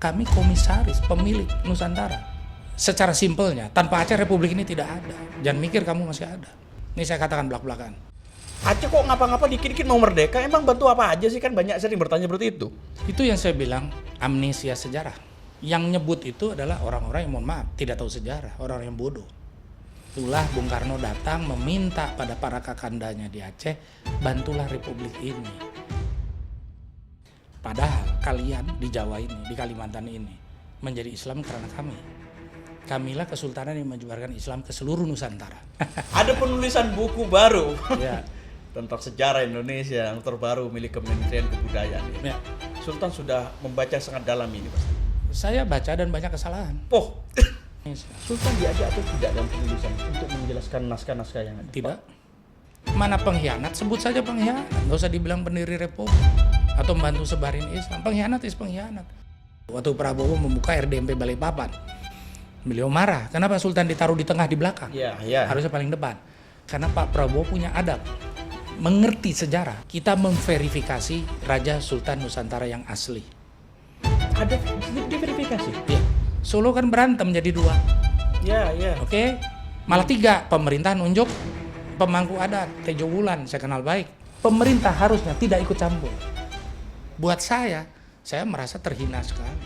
Kami komisaris, pemilik Nusantara. Secara simpelnya, tanpa Aceh Republik ini tidak ada. Jangan mikir kamu masih ada. Ini saya katakan belak-belakan. Aceh kok ngapa-ngapa dikit-dikit mau merdeka, emang bantu apa aja sih? Kan banyak sering bertanya seperti itu. Itu yang saya bilang amnesia sejarah. Yang nyebut itu adalah orang-orang yang mohon maaf tidak tahu sejarah, orang-orang yang bodoh. Itulah Bung Karno datang meminta pada para kakandanya di Aceh, bantulah Republik ini. Padahal kalian di Jawa ini, di Kalimantan ini, menjadi Islam karena kami. Kamilah kesultanan yang menyebarkan Islam ke seluruh Nusantara. Ada penulisan buku baru Ya. tentang sejarah Indonesia yang terbaru milik Kementerian Kebudayaan. Ya. Sultan sudah membaca sangat dalam ini, Pak. Saya baca dan banyak kesalahan. Oh, Sultan diajak atau tidak dalam penulisan untuk menjelaskan naskah-naskah yang ada? Tidak. Mana pengkhianat? Sebut saja pengkhianat. Nggak usah dibilang pendiri Republik atau membantu sebarin Islam. Pengkhianat is pengkhianat. Waktu Prabowo membuka RDMP Balikpapan, beliau marah. Kenapa Sultan ditaruh di tengah, di belakang? Iya. Harusnya paling depan. Karena Pak Prabowo punya adab, mengerti sejarah. Kita memverifikasi Raja Sultan Nusantara yang asli. Ada diverifikasi. Ya. Solo kan berantem jadi 2. Iya. Oke, malah 3. Pemerintah nunjuk pemangku adat, Tejo Wulan, saya kenal baik. Pemerintah harusnya tidak ikut campur. Buat saya merasa terhina sekali.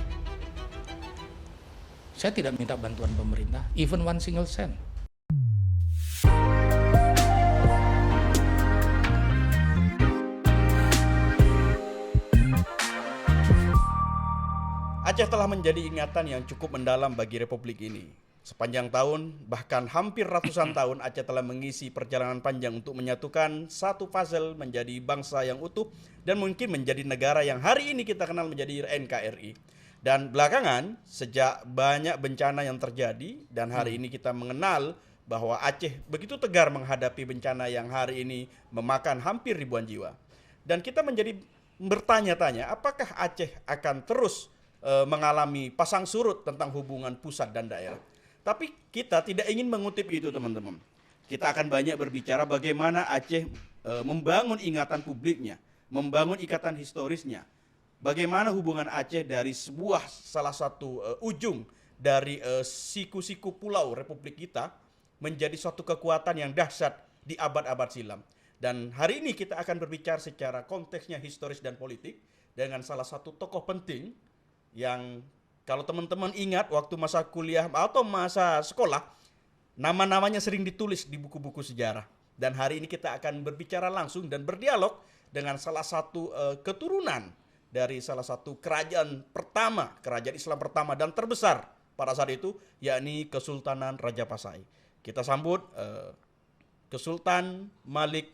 Saya tidak minta bantuan pemerintah, even 1 single cent. Aceh telah menjadi ingatan yang cukup mendalam bagi Republik ini. Sepanjang tahun, bahkan hampir ratusan tahun, Aceh telah mengisi perjalanan panjang untuk menyatukan satu puzzle menjadi bangsa yang utuh dan mungkin menjadi negara yang hari ini kita kenal menjadi NKRI. Dan belakangan, sejak banyak bencana yang terjadi dan hari ini kita mengenal bahwa Aceh begitu tegar menghadapi bencana yang hari ini memakan hampir ribuan jiwa. Dan kita menjadi bertanya-tanya, apakah Aceh akan terus mengalami pasang surut tentang hubungan pusat dan daerah. Tapi kita tidak ingin mengutip itu, teman-teman. Kita akan banyak berbicara bagaimana Aceh membangun ingatan publiknya, membangun ikatan historisnya. Bagaimana hubungan Aceh dari salah satu ujung dari siku-siku pulau Republik kita menjadi suatu kekuatan yang dahsyat di abad-abad silam. Dan hari ini kita akan berbicara secara konteksnya historis dan politik dengan salah satu tokoh penting yang kalau teman-teman ingat waktu masa kuliah atau masa sekolah, nama-namanya sering ditulis di buku-buku sejarah. Dan hari ini kita akan berbicara langsung dan berdialog dengan salah satu keturunan dari salah satu kerajaan Islam pertama dan terbesar pada saat itu, yakni Kesultanan Raja Pasai. Kita sambut Kesultan Malik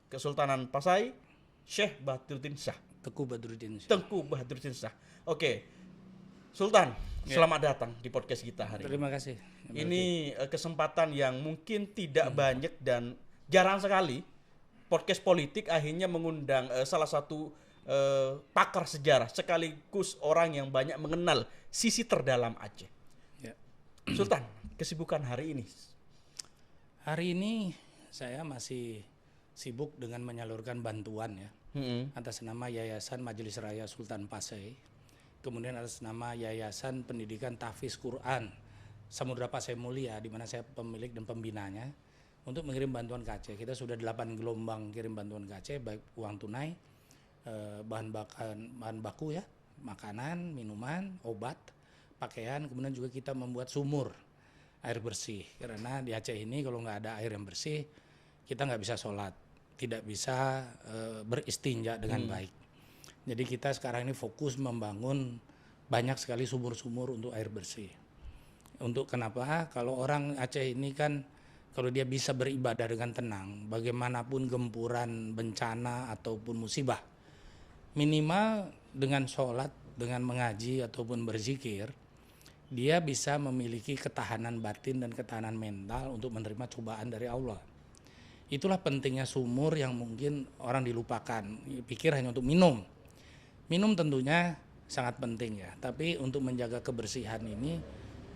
Kesultanan Pasai, Syekh Badruddin Shah. Tengku Badruddin Shah. Oke, Sultan, selamat datang di podcast kita hari ini. Terima kasih. Ini kesempatan yang mungkin tidak banyak dan jarang sekali podcast politik akhirnya mengundang salah satu pakar sejarah sekaligus orang yang banyak mengenal sisi terdalam Aceh. Ya. Sultan, kesibukan hari ini? Hari ini saya masih sibuk dengan menyalurkan bantuan ya. Atas nama Yayasan Majelis Raya Sultan Pasai, kemudian atas nama Yayasan Pendidikan Tahfiz Quran Samudra Pasai Mulia, di mana saya pemilik dan pembinanya, untuk mengirim bantuan ke Aceh. Kita sudah 8 gelombang kirim bantuan ke Aceh, baik uang tunai, bahan baku ya, makanan, minuman, obat, pakaian, kemudian juga kita membuat sumur air bersih. Karena di Aceh ini kalau nggak ada air yang bersih, kita nggak bisa sholat, tidak bisa beristinja dengan baik. Jadi kita sekarang ini fokus membangun banyak sekali sumur-sumur untuk air bersih. Untuk kenapa? Kalau orang Aceh ini kan kalau dia bisa beribadah dengan tenang, bagaimanapun gempuran bencana ataupun musibah, minimal dengan sholat, dengan mengaji ataupun berzikir, dia bisa memiliki ketahanan batin dan ketahanan mental untuk menerima cobaan dari Allah. Itulah pentingnya sumur yang mungkin orang dilupakan, pikir hanya untuk minum. Minum tentunya sangat penting ya, tapi untuk menjaga kebersihan ini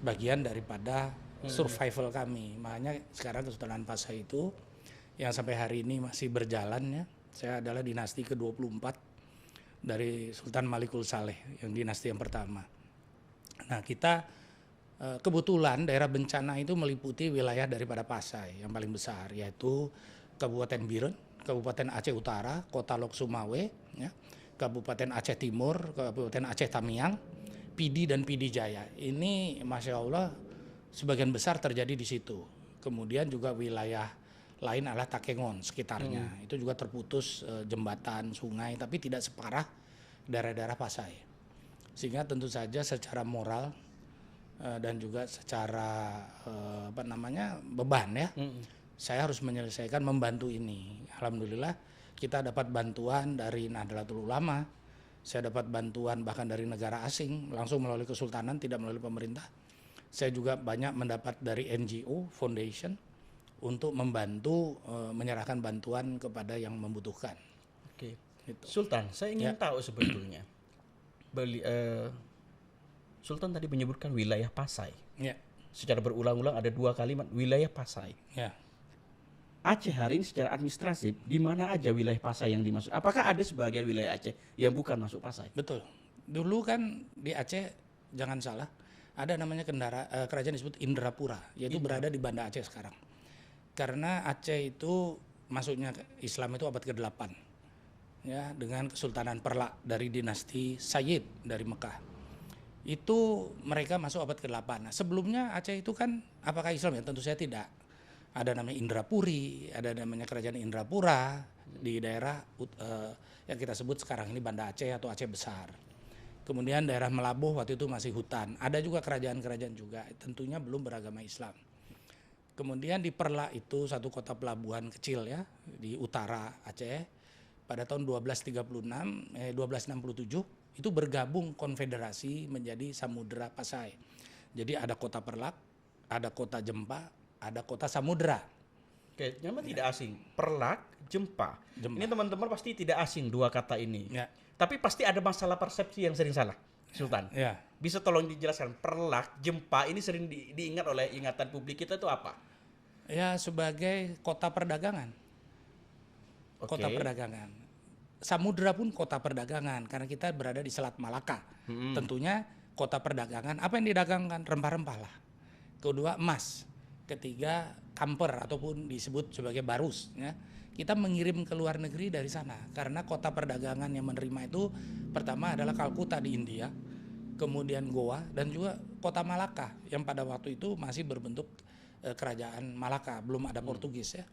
bagian daripada survival kami. Makanya sekarang Kesultanan Pasai itu yang sampai hari ini masih berjalan ya. Saya adalah dinasti ke-24 dari Sultan Malikul Saleh, yang dinasti yang pertama. Nah, kita kebetulan daerah bencana itu meliputi wilayah daripada Pasai yang paling besar, yaitu Kabupaten Biren, Kabupaten Aceh Utara, Kota Lok Sumawe, ya, Kabupaten Aceh Timur, Kabupaten Aceh Tamiang, Pidi dan Pidi Jaya. Ini Masya Allah sebagian besar terjadi di situ. Kemudian juga wilayah lain adalah Takengon sekitarnya. Itu juga terputus jembatan, sungai, tapi tidak separah daerah-daerah Pasai. Sehingga tentu saja secara moral dan juga secara beban ya, saya harus menyelesaikan, membantu ini. Alhamdulillah kita dapat bantuan dari Nahdlatul Ulama, saya dapat bantuan bahkan dari negara asing langsung melalui kesultanan, tidak melalui pemerintah. Saya juga banyak mendapat dari NGO, foundation untuk membantu menyerahkan bantuan kepada yang membutuhkan. Oke. Gitu. Sultan, saya ingin tahu sebetulnya. Sultan tadi menyebutkan wilayah Pasai. Ya. Secara berulang-ulang ada 2 kalimat wilayah Pasai. Ya. Aceh hari ini secara administratif di mana aja wilayah Pasai yang dimaksud? Apakah ada sebagian wilayah Aceh yang bukan masuk Pasai? Betul. Dulu kan di Aceh, jangan salah, ada namanya kerajaan disebut Indrapura, yaitu berada di Banda Aceh sekarang. Karena Aceh itu masuknya Islam itu abad ke-8. Ya, dengan Kesultanan Perlak dari dinasti Sayyid dari Mekah. Itu mereka masuk abad ke-8. Nah, sebelumnya Aceh itu kan apakah Islam ya? Tentu saya tidak. Ada namanya Indrapuri, ada namanya kerajaan Indrapura di daerah yang kita sebut sekarang ini Banda Aceh atau Aceh Besar. Kemudian daerah Melabuh waktu itu masih hutan. Ada juga kerajaan-kerajaan juga, tentunya belum beragama Islam. Kemudian di Perlak itu satu kota pelabuhan kecil ya di utara Aceh pada tahun 1267 itu bergabung konfederasi menjadi Samudra Pasai. Jadi ada kota Perlak, ada kota Jempa, ada kota Samudra. Oke, nama tidak asing. Perlak, Jempa. Ini teman-teman pasti tidak asing 2 kata ini. Ya. Tapi pasti ada masalah persepsi yang sering salah, Sultan. Ya. Bisa tolong dijelaskan, Perlak, Jempa ini sering diingat oleh ingatan publik kita itu apa? Ya, sebagai kota perdagangan. Kota perdagangan. Samudra pun kota perdagangan karena kita berada di Selat Malaka. Tentunya kota perdagangan. Apa yang didagangkan? Rempah-rempah lah. Kedua emas. Ketiga kamper ataupun disebut sebagai barus. Ya. Kita mengirim ke luar negeri dari sana karena kota perdagangan yang menerima itu pertama adalah Kalkuta di India, kemudian Goa dan juga kota Malaka yang pada waktu itu masih berbentuk kerajaan Malaka, belum ada Portugis ya.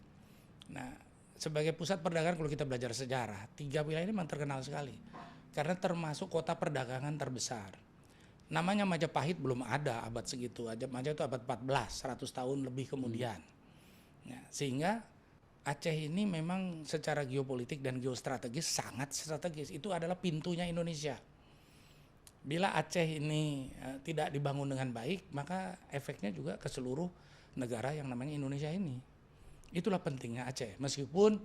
Nah, sebagai pusat perdagangan kalau kita belajar sejarah, 3 wilayah ini memang terkenal sekali karena termasuk kota perdagangan terbesar. Namanya Majapahit belum ada abad segitu, Majapahit itu abad 14, 100 tahun lebih kemudian. Ya, sehingga Aceh ini memang secara geopolitik dan geostrategis sangat strategis. Itu adalah pintunya Indonesia. Bila Aceh ini tidak dibangun dengan baik, maka efeknya juga ke seluruh negara yang namanya Indonesia ini. Itulah pentingnya Aceh. Meskipun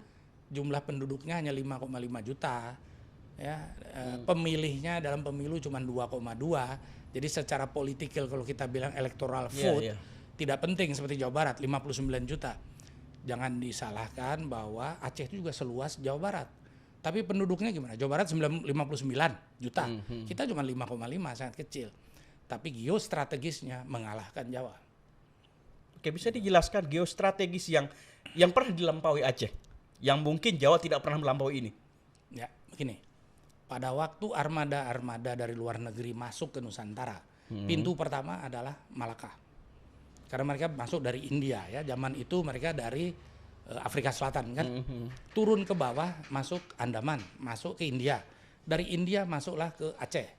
jumlah penduduknya hanya 5,5 juta, ya, pemilihnya dalam pemilu cuma 2,2. Jadi secara politikal kalau kita bilang electoral vote tidak penting seperti Jawa Barat 59 juta. Jangan disalahkan bahwa Aceh itu juga seluas Jawa Barat. Tapi penduduknya gimana? Jawa Barat 59 juta. Kita cuma 5,5, sangat kecil. Tapi geostrategisnya mengalahkan Jawa. Oke, bisa dijelaskan geostrategis yang pernah dilampaui Aceh, yang mungkin Jawa tidak pernah melampaui ini? Ya, begini. Pada waktu armada-armada dari luar negeri masuk ke Nusantara, pintu pertama adalah Malaka. Karena mereka masuk dari India ya, zaman itu mereka dari Afrika Selatan kan. Turun ke bawah masuk Andaman, masuk ke India. Dari India masuklah ke Aceh,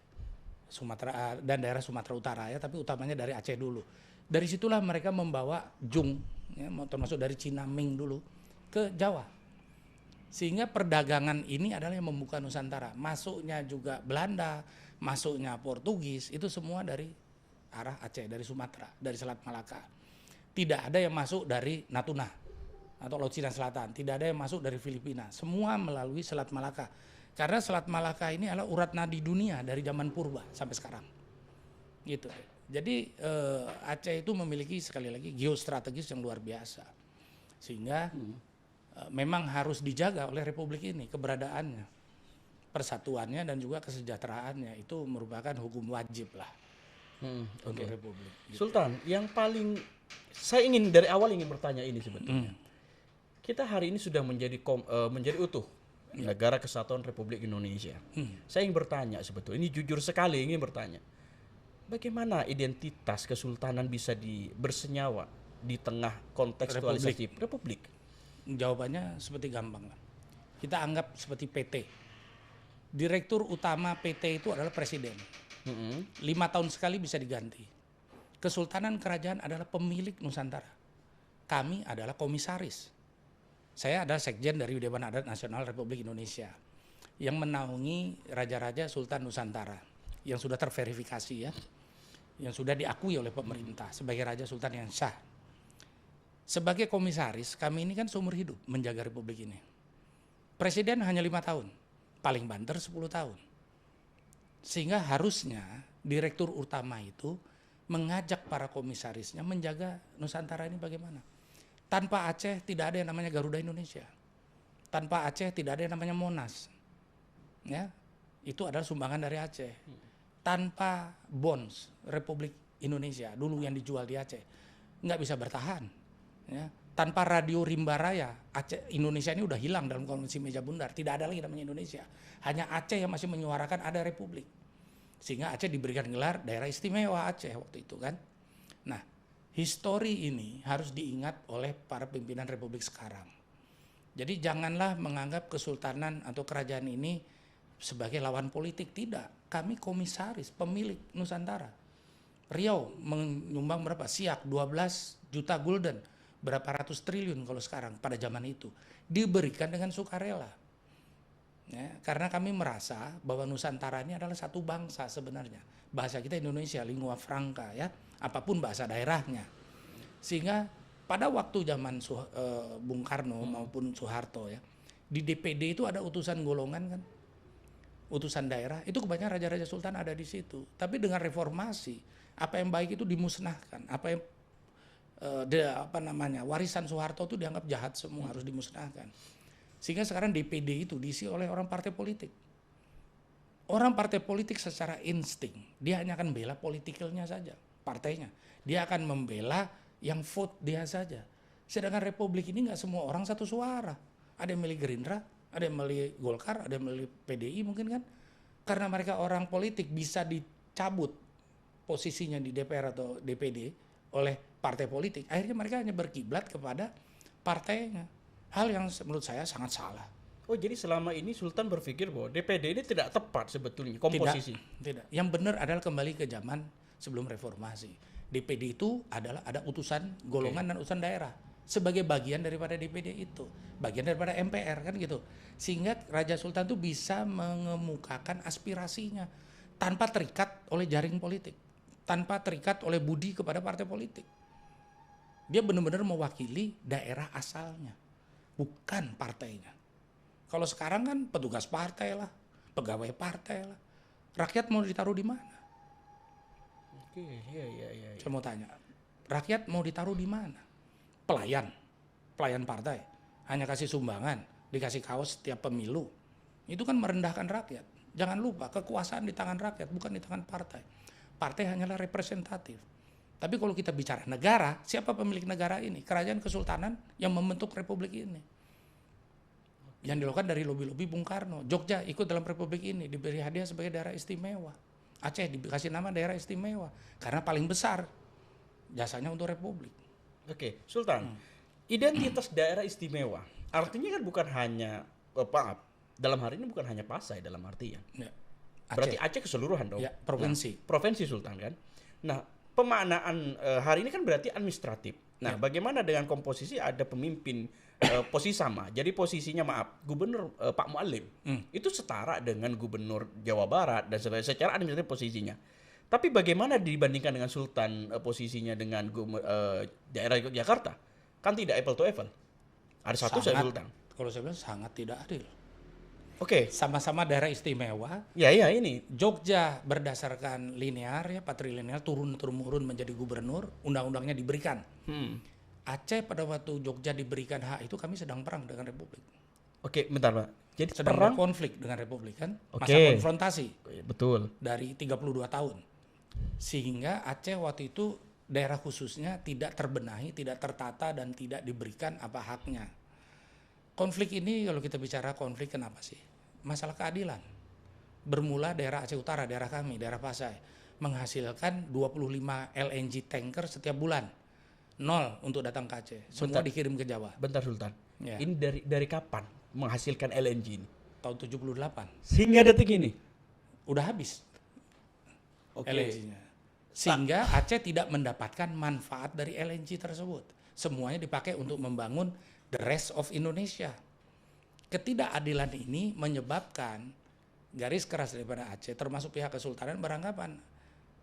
Sumatera dan daerah Sumatera Utara ya, tapi utamanya dari Aceh dulu. Dari situlah mereka membawa jung, ya, termasuk dari Cina Ming dulu ke Jawa. Sehingga perdagangan ini adalah yang membuka Nusantara. Masuknya juga Belanda, masuknya Portugis, itu semua dari arah Aceh, dari Sumatera, dari Selat Malaka. Tidak ada yang masuk dari Natuna atau Laut Cina Selatan, tidak ada yang masuk dari Filipina. Semua melalui Selat Malaka. Karena Selat Malaka ini adalah urat nadi dunia dari zaman purba sampai sekarang. Gitu. Jadi Aceh itu memiliki sekali lagi geostrategis yang luar biasa. Sehingga memang harus dijaga oleh Republik ini keberadaannya, persatuannya dan juga kesejahteraannya itu merupakan hukum wajib lah. untuk Oke. republik. Sultan, yang paling saya ingin dari awal ingin bertanya ini sebetulnya. Kita hari ini sudah menjadi utuh negara kesatuan Republik Indonesia. Saya ingin bertanya sebetulnya, ini jujur sekali ingin bertanya. Bagaimana identitas kesultanan bisa bersenyawa di tengah kontekstualisasi Republik? Jawabannya seperti gampang lah. Kita anggap seperti PT. Direktur utama PT itu adalah presiden. 5 tahun sekali bisa diganti. Kesultanan kerajaan adalah pemilik Nusantara. Kami adalah komisaris. Saya adalah sekjen dari Dewan Adat Nasional Republik Indonesia yang menaungi raja-raja Sultan Nusantara yang sudah terverifikasi ya, yang sudah diakui oleh pemerintah sebagai raja sultan yang sah. Sebagai komisaris, kami ini kan seumur hidup menjaga republik ini. Presiden hanya 5 tahun, paling banter 10 tahun. Sehingga harusnya direktur utama itu mengajak para komisarisnya menjaga Nusantara ini bagaimana. Tanpa Aceh tidak ada yang namanya Garuda Indonesia. Tanpa Aceh tidak ada yang namanya Monas. Ya, itu adalah sumbangan dari Aceh. Tanpa bonds Republik Indonesia dulu yang dijual di Aceh nggak bisa bertahan. Ya, tanpa radio Rimba Raya, Aceh Indonesia ini udah hilang dalam konvensi Meja Bundar. Tidak ada lagi namanya Indonesia. Hanya Aceh yang masih menyuarakan ada republik. Sehingga Aceh diberikan gelar daerah istimewa Aceh waktu itu kan. Nah, histori ini harus diingat oleh para pimpinan republik sekarang. Jadi janganlah menganggap kesultanan atau kerajaan ini sebagai lawan politik. Tidak, kami komisaris, pemilik Nusantara. Riau menyumbang berapa? Siak 12 juta gulden. Berapa ratus triliun kalau sekarang pada zaman itu. Diberikan dengan sukarela. Ya, karena kami merasa bahwa Nusantara ini adalah satu bangsa sebenarnya. Bahasa kita Indonesia, lingua franca ya, apapun bahasa daerahnya. Sehingga pada waktu zaman Bung Karno maupun Soeharto ya, di DPD itu ada utusan golongan kan, utusan daerah, itu kebanyakan raja-raja sultan ada di situ. Tapi dengan reformasi, apa yang baik itu dimusnahkan, apa yang warisan Soeharto itu dianggap jahat semua, harus dimusnahkan. Sehingga sekarang DPD itu diisi oleh orang partai politik. Orang partai politik secara insting, dia hanya akan bela politikalnya saja, partainya. Dia akan membela yang vote dia saja. Sedangkan Republik ini nggak semua orang satu suara. Ada yang milih Gerindra, ada yang milih Golkar, ada yang milih PDI mungkin kan. Karena mereka orang politik bisa dicabut posisinya di DPR atau DPD oleh partai politik. Akhirnya mereka hanya berkiblat kepada partainya. Hal yang menurut saya sangat salah. Oh, jadi selama ini Sultan berpikir bahwa DPD ini tidak tepat sebetulnya komposisi. Tidak. Yang benar adalah kembali ke zaman sebelum reformasi. DPD itu adalah ada utusan golongan dan utusan daerah sebagai bagian daripada DPD itu, bagian daripada MPR kan gitu. Sehingga Raja Sultan itu bisa mengemukakan aspirasinya tanpa terikat oleh jaring politik, tanpa terikat oleh budi kepada partai politik. Dia benar-benar mewakili daerah asalnya, bukan partainya. Kalau sekarang kan petugas partai lah, pegawai partai lah. Rakyat mau ditaruh di mana? Oke, iya. Saya mau tanya, rakyat mau ditaruh di mana? Pelayan partai. Hanya kasih sumbangan, dikasih kaos setiap pemilu. Itu kan merendahkan rakyat. Jangan lupa, kekuasaan di tangan rakyat, bukan di tangan partai. Partai hanyalah representatif. Tapi kalau kita bicara negara, siapa pemilik negara ini? Kerajaan Kesultanan yang membentuk republik ini. Yang dilakukan dari lobi-lobi Bung Karno. Jogja ikut dalam republik ini, diberi hadiah sebagai daerah istimewa. Aceh dikasih nama daerah istimewa. Karena paling besar jasanya untuk republik. Oke, Sultan. Identitas daerah istimewa. Artinya kan bukan hanya, dalam hari ini bukan hanya Pasai dalam artian. Ya. Berarti Aceh keseluruhan dong. Ya, provinsi. Nah, provinsi Sultan kan. Nah, pemaknaan hari ini kan berarti administratif. Nah, bagaimana dengan komposisi ada pemimpin posisi sama. Jadi posisinya Gubernur Pak Mualim itu setara dengan Gubernur Jawa Barat dan sebagainya secara administratif posisinya. Tapi bagaimana dibandingkan dengan Sultan posisinya dengan daerah Yogyakarta? Kan tidak apple to apple. Ada satu saya Sultan. Kalau saya bilang sangat tidak adil. Oke. Sama-sama daerah istimewa. Ya ini. Jogja berdasarkan linear ya, patrilinear turun-temurun menjadi gubernur, undang-undangnya diberikan. Aceh pada waktu Jogja diberikan hak itu kami sedang perang dengan Republik. Oke, bentar Pak. Jadi sedang perang berkonflik dengan Republik kan, Oke. masa konfrontasi. Betul. Dari 32 tahun. Sehingga Aceh waktu itu daerah khususnya tidak terbenahi, tidak tertata, dan tidak diberikan apa haknya. Konflik ini kalau kita bicara konflik kenapa sih? Masalah keadilan. Bermula daerah Aceh Utara, daerah kami, daerah Pasai, menghasilkan 25 LNG tanker setiap bulan. 0 untuk datang ke Aceh. Semua dikirim ke Jawa. Bentar Sultan. Ya. Ini dari kapan menghasilkan LNG ini? Tahun 78. Sehingga detik ini. Udah habis Oke. LNG-nya. Sehingga Aceh tidak mendapatkan manfaat dari LNG tersebut. Semuanya dipakai untuk membangun the rest of Indonesia. Ketidakadilan ini menyebabkan garis keras daripada Aceh, termasuk pihak kesultanan, beranggapan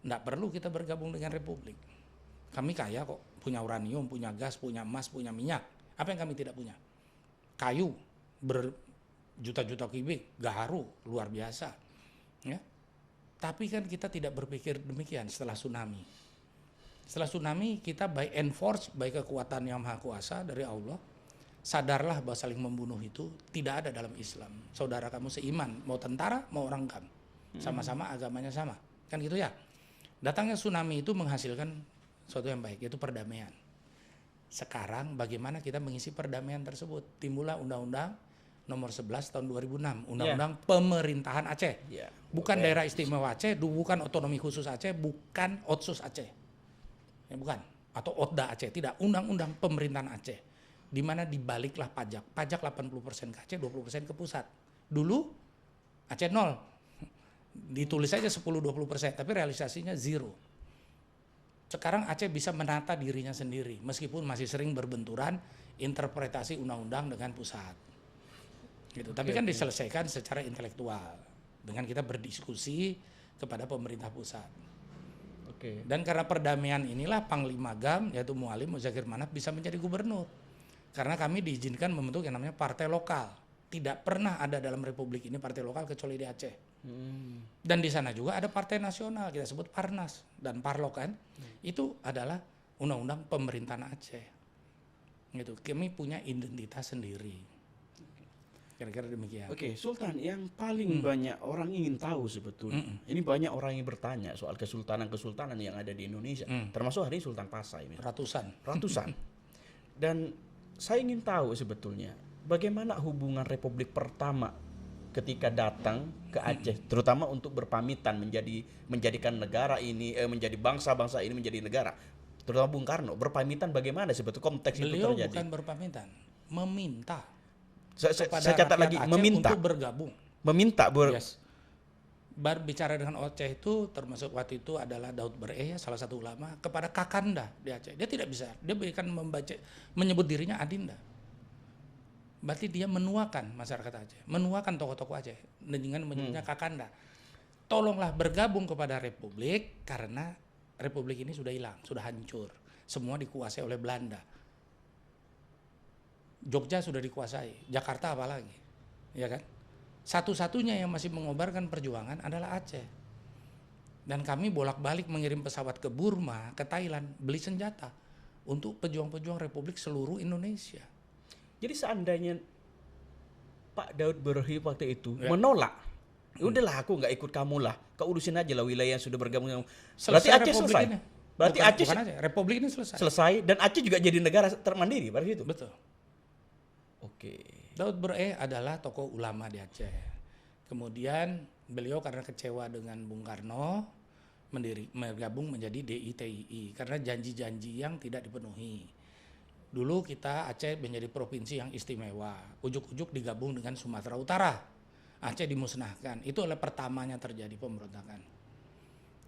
tidak perlu kita bergabung dengan Republik. Kami kaya kok, punya uranium, punya gas, punya emas, punya minyak. Apa yang kami tidak punya? Kayu berjuta-juta kubik, gaharu luar biasa. Ya. Tapi kan kita tidak berpikir demikian setelah tsunami. Setelah tsunami kita by enforce, by kekuatan yang maha kuasa dari Allah, sadarlah bahwa saling membunuh itu tidak ada dalam Islam. Saudara kamu seiman, mau tentara, mau orang Gam. Sama-sama agamanya sama. Kan gitu ya. Datangnya tsunami itu menghasilkan suatu yang baik, yaitu perdamaian. Sekarang bagaimana kita mengisi perdamaian tersebut? Timbullah Undang-Undang nomor 11 tahun 2006, Undang-Undang Pemerintahan Aceh. Bukan daerah istimewa Aceh, bukan otonomi khusus Aceh, bukan Otsus Aceh. Ya, bukan. Atau Otda Aceh, tidak. Undang-Undang Pemerintahan Aceh. Di mana dibaliklah pajak. Pajak 80% ke Aceh, 20% ke pusat. Dulu Aceh 0. Ditulis saja 10-20%, tapi realisasinya 0. Sekarang Aceh bisa menata dirinya sendiri, meskipun masih sering berbenturan interpretasi undang-undang dengan pusat. Gitu. Tapi kan diselesaikan secara intelektual dengan kita berdiskusi kepada pemerintah pusat. Dan karena perdamaian inilah Panglima Gam yaitu Mualim Muzakir Manaf bisa menjadi gubernur. Karena kami diizinkan membentuk yang namanya partai lokal. Tidak pernah ada dalam Republik ini partai lokal kecuali di Aceh. Dan di sana juga ada partai nasional, kita sebut Parnas dan Parlok kan. Itu adalah undang-undang pemerintahan Aceh. Gitu. Kami punya identitas sendiri. Kira-kira demikian. Oke, Sultan, yang paling banyak orang ingin tahu sebetulnya. Ini banyak orang yang bertanya soal kesultanan-kesultanan yang ada di Indonesia. Termasuk hari Sultan Pasai. Ratusan. Dan saya ingin tahu sebetulnya bagaimana hubungan Republik pertama ketika datang ke Aceh, terutama untuk berpamitan menjadikan negara ini, menjadi bangsa-bangsa ini menjadi negara. Terutama Bung Karno, berpamitan bagaimana sebetulnya konteks Beliau itu terjadi? bukan berpamitan, meminta. Saya catat lagi, meminta. Untuk bergabung. Meminta. Yes. Berbicara dengan Aceh itu termasuk waktu itu adalah Daud Bereh, salah satu ulama, kepada Kakanda di Aceh. Dia tidak bisa, dia berikan menyebut dirinya Adinda. Berarti dia menuakan masyarakat Aceh, menuakan tokoh-tokoh Aceh dengan menyebutnya Kakanda. Tolonglah bergabung kepada Republik karena Republik ini sudah hilang, sudah hancur. Semua dikuasai oleh Belanda. Jogja sudah dikuasai, Jakarta apalagi, ya kan? Satu-satunya yang masih mengobarkan perjuangan adalah Aceh. Dan kami bolak-balik mengirim pesawat ke Burma, ke Thailand, beli senjata untuk pejuang-pejuang Republik seluruh Indonesia. Jadi seandainya Pak Daud Berhi waktu itu menolak, udahlah aku nggak ikut kamu lah, kau urusin aja lah wilayah yang sudah bergabung dengan. Berarti Aceh selesai. Ini. Berarti bukan, Aceh bukan Aceh, Republik ini selesai. Selesai dan Aceh juga jadi negara termandiri pada itu. Betul. Oke. Daud Bereh adalah tokoh ulama di Aceh. Kemudian beliau karena kecewa dengan Bung Karno bergabung menjadi DITII karena janji-janji yang tidak dipenuhi. Dulu kita Aceh menjadi provinsi yang istimewa. Ujuk-ujuk digabung dengan Sumatera Utara. Aceh dimusnahkan. Itu adalah pertamanya terjadi pemberontakan.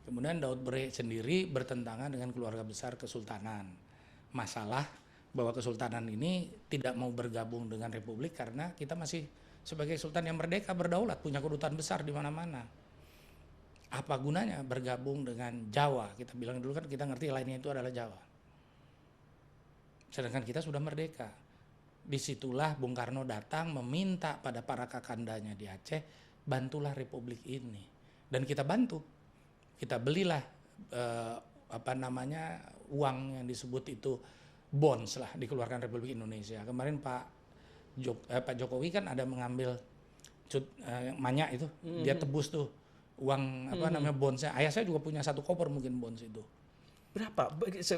Kemudian Daud Bereh sendiri bertentangan dengan keluarga besar kesultanan. Masalah bahwa kesultanan ini tidak mau bergabung dengan Republik karena kita masih sebagai sultan yang merdeka, berdaulat, punya kedutaan besar di mana-mana. Apa gunanya bergabung dengan Jawa? Kita bilang dulu kan kita ngerti lainnya itu adalah Jawa. Sedangkan kita sudah merdeka. Disitulah Bung Karno datang meminta pada para kakandanya di Aceh, bantulah Republik ini. Dan kita bantu. Kita belilah uang yang disebut itu bonds lah dikeluarkan Republik Indonesia. Kemarin Pak Jokowi kan ada mengambil manyak itu, dia tebus tuh uang apa namanya bondsnya. Ayah saya juga punya 1 koper mungkin bonds itu. Berapa?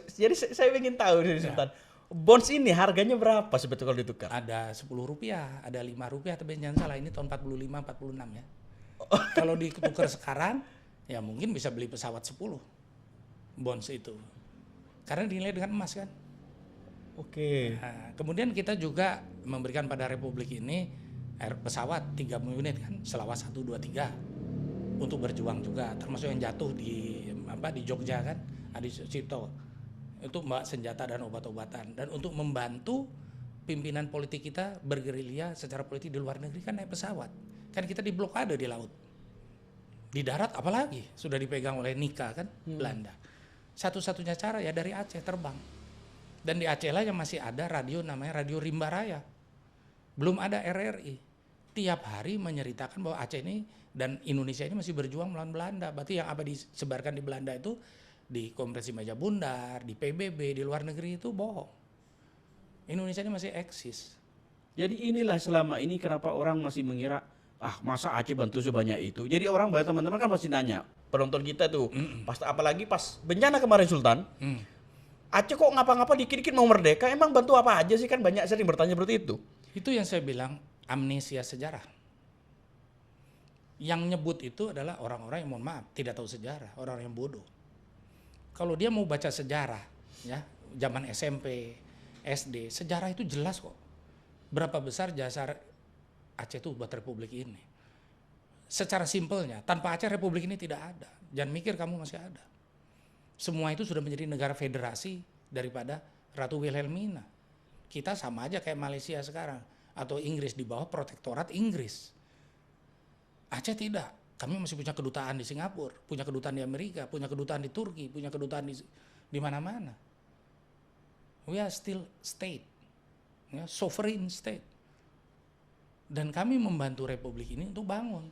Jadi saya ingin tahu dari Sultan. Bonds ini harganya berapa sebetulnya kalau ditukar? Ada Rp10, ada Rp5, tapi jangan salah ini tahun 45 46 ya. Kalau ditukar sekarang ya mungkin bisa beli pesawat 10 bonds itu. Karena dinilai dengan emas kan. Oke. Nah, kemudian kita juga memberikan pada Republik ini pesawat 3 unit kan, Selawas 1, 2, 3 untuk berjuang juga, termasuk yang jatuh di Jogja kan, Adi Sucipto itu membawa senjata dan obat-obatan, dan untuk membantu pimpinan politik kita bergerilya secara politik di luar negeri kan naik pesawat, kan kita diblokade di laut, di darat apalagi sudah dipegang oleh Nika kan Belanda. Satu-satunya cara ya dari Aceh terbang, dan di Aceh lah yang masih ada radio namanya Radio Rimba Raya, belum ada RRI, tiap hari menyeritakan bahwa Aceh ini dan Indonesia ini masih berjuang melawan Belanda. Berarti yang apa disebarkan di Belanda itu di Konferensi Meja Bundar, di PBB, di luar negeri itu bohong. Indonesia ini masih eksis. Jadi inilah selama ini kenapa orang masih mengira masa Aceh bantu sebanyak itu. Jadi orang banyak teman-teman kan pasti nanya. Penonton kita tuh, apalagi pas bencana kemarin Sultan, Aceh kok ngapa-ngapa dikit-dikit mau merdeka, emang bantu apa aja sih, kan banyak sering bertanya seperti itu. Itu yang saya bilang amnesia sejarah. Yang nyebut itu adalah orang-orang yang mohon maaf tidak tahu sejarah, orang yang bodoh. Kalau dia mau baca sejarah, ya zaman SMP, SD, sejarah itu jelas kok. Berapa besar jasa Aceh itu buat Republik ini. Secara simpelnya, tanpa Aceh Republik ini tidak ada. Jangan mikir kamu masih ada. Semua itu sudah menjadi negara federasi daripada Ratu Wilhelmina. Kita sama aja kayak Malaysia sekarang, atau Inggris di bawah protektorat Inggris. Aceh tidak. Kami masih punya kedutaan di Singapura, punya kedutaan di Amerika, punya kedutaan di Turki, punya kedutaan di mana-mana. We are still state, ya, sovereign state. Dan kami membantu Republik ini untuk bangun.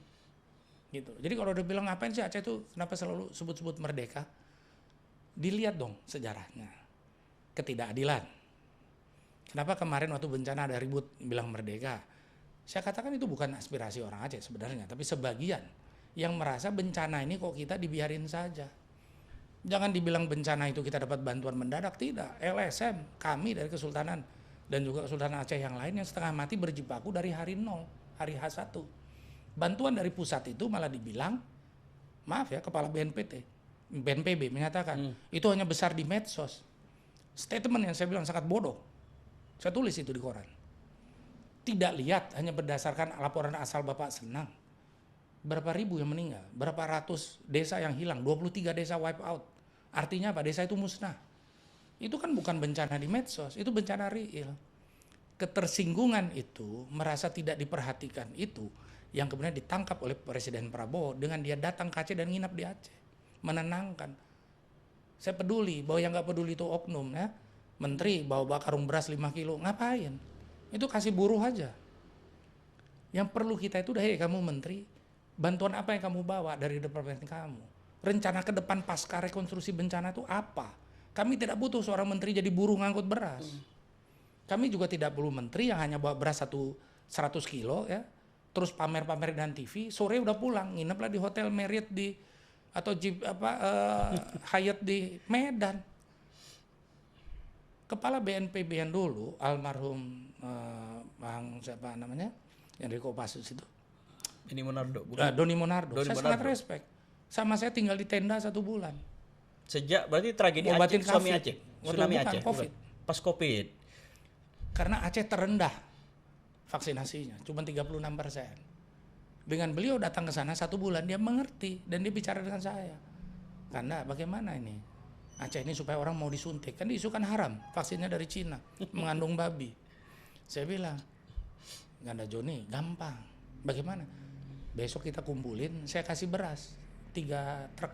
Gitu. Jadi kalau udah bilang ngapain sih Aceh itu kenapa selalu sebut-sebut merdeka? Dilihat dong sejarahnya. Ketidakadilan. Kenapa kemarin waktu bencana ada ribut bilang merdeka? Saya katakan itu bukan aspirasi orang Aceh sebenarnya, tapi sebagian yang merasa bencana ini kok kita dibiarin saja. Jangan dibilang bencana itu kita dapat bantuan mendadak, tidak. LSM, kami dari Kesultanan dan juga Kesultanan Aceh yang lain yang setengah mati berjibaku dari hari 0, hari H1. Bantuan dari pusat itu malah dibilang, maaf ya, Kepala BNPB menyatakan itu hanya besar di medsos. Statement yang saya bilang sangat bodoh. Saya tulis itu di koran. Tidak lihat hanya berdasarkan laporan asal Bapak Senang. Berapa ribu yang meninggal, berapa ratus desa yang hilang, 23 desa wipe out. Artinya apa? Desa itu musnah. Itu kan bukan bencana di medsos, itu bencana real. Ketersinggungan itu, merasa tidak diperhatikan itu, yang kemudian ditangkap oleh Presiden Prabowo dengan dia datang ke Aceh dan nginap di Aceh. Menenangkan. Saya peduli, bahwa yang gak peduli itu oknum ya. Menteri bawa karung beras 5 kilo, ngapain? Itu kasih buruh aja. Yang perlu kita itu, hei kamu menteri, bantuan apa yang kamu bawa dari departemen kamu? Rencana ke depan pasca rekonstruksi bencana itu apa? Kami tidak butuh seorang menteri jadi buruh ngangkut beras. Kami juga tidak perlu menteri yang hanya bawa beras 100 kilo ya, terus pamer-pamer dan TV, sore udah pulang, ngineplah di hotel Marriott atau Hyatt di Medan. Kepala BNPB yang dulu, almarhum Bang siapa namanya, yang dari Kopassus itu, Doni Monardo. Doni Monardo. Saya sangat respect. Sama saya tinggal di tenda 1 bulan. Sejak berarti tragedi Obatin Aceh, tsunami COVID. Aceh, Waktu tsunami bukan Aceh, COVID. pas COVID. Karena Aceh terendah vaksinasinya, cuma 36%. Dengan beliau datang ke sana 1 bulan, dia mengerti dan dia bicara dengan saya. Karena bagaimana ini? Aceh ini supaya orang mau disuntik, kan diisukan haram, vaksinnya dari Cina, mengandung babi. Saya bilang, Ganda Joni, gampang. Bagaimana? Besok kita kumpulin, saya kasih beras 3 truk.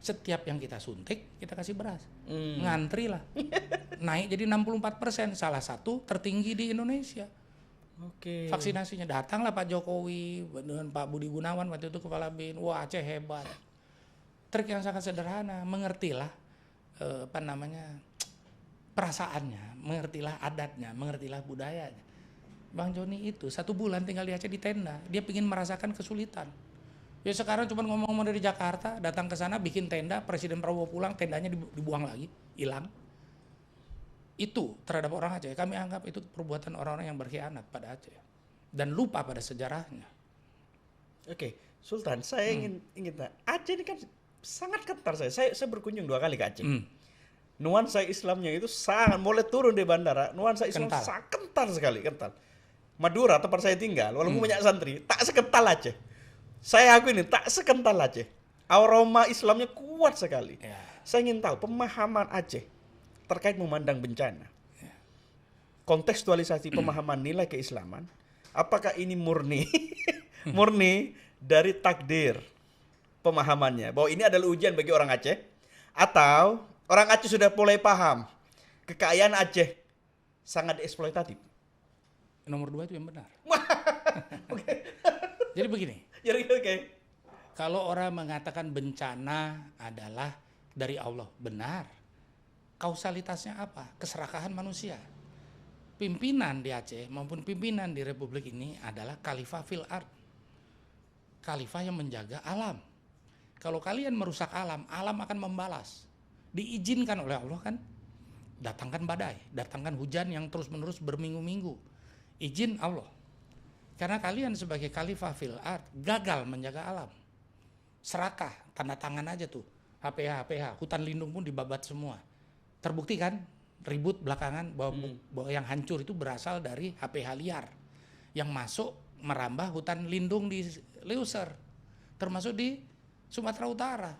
Setiap yang kita suntik, kita kasih beras. Ngantri lah. Naik jadi 64%, salah satu tertinggi di Indonesia. Oke. Vaksinasinya. Datanglah Pak Jokowi dengan Pak Budi Gunawan waktu itu kepala BIN. Wah, Aceh hebat. Trik yang sangat sederhana, mengertilah perasaannya, mengertilah adatnya, mengertilah budayanya. Bang Joni itu 1 bulan tinggal di Aceh di tenda, dia ingin merasakan kesulitan. Ya sekarang cuma ngomong-ngomong dari Jakarta, datang ke sana bikin tenda, Presiden Prabowo pulang, tendanya dibuang lagi, hilang. Itu terhadap orang Aceh, kami anggap itu perbuatan orang-orang yang berkhianat pada Aceh dan lupa pada sejarahnya. Oke, Sultan, saya ingin Aceh ini kan sangat kental saya berkunjung 2 kali ke Aceh. Nuansa Islamnya itu sangat, mulai turun di bandara, nuansa Islam Kental. sangat kental sekali, kental. Madura tempat saya tinggal, walaupun banyak santri, tak sekental Aceh. Saya aku ini tak sekental Aceh. Aroma Islamnya kuat sekali. Ya. Saya ingin tahu pemahaman Aceh terkait memandang bencana. Kontekstualisasi pemahaman nilai keislaman, apakah ini murni murni dari takdir pemahamannya bahwa ini adalah ujian bagi orang Aceh, atau orang Aceh sudah mulai paham kekayaan Aceh sangat dieksploitatif? Nomor 2 itu yang benar. Jadi begini, Jadi oke. kalau orang mengatakan bencana adalah dari Allah, benar. Kausalitasnya apa? Keserakahan manusia. Pimpinan di Aceh maupun pimpinan di Republik ini adalah khalifah fil ard. Khalifah yang menjaga alam. Kalau kalian merusak alam, alam akan membalas. Diizinkan oleh Allah kan? Datangkan badai, datangkan hujan yang terus-menerus berminggu-minggu. Izin Allah. Karena kalian sebagai khalifah fil ard gagal menjaga alam. Serakah, tanda tangan aja tuh. HPH, hutan lindung pun dibabat semua. Terbukti kan ribut belakangan bahwa yang hancur itu berasal dari HPH liar yang masuk merambah hutan lindung di Leuser, termasuk di Sumatera Utara.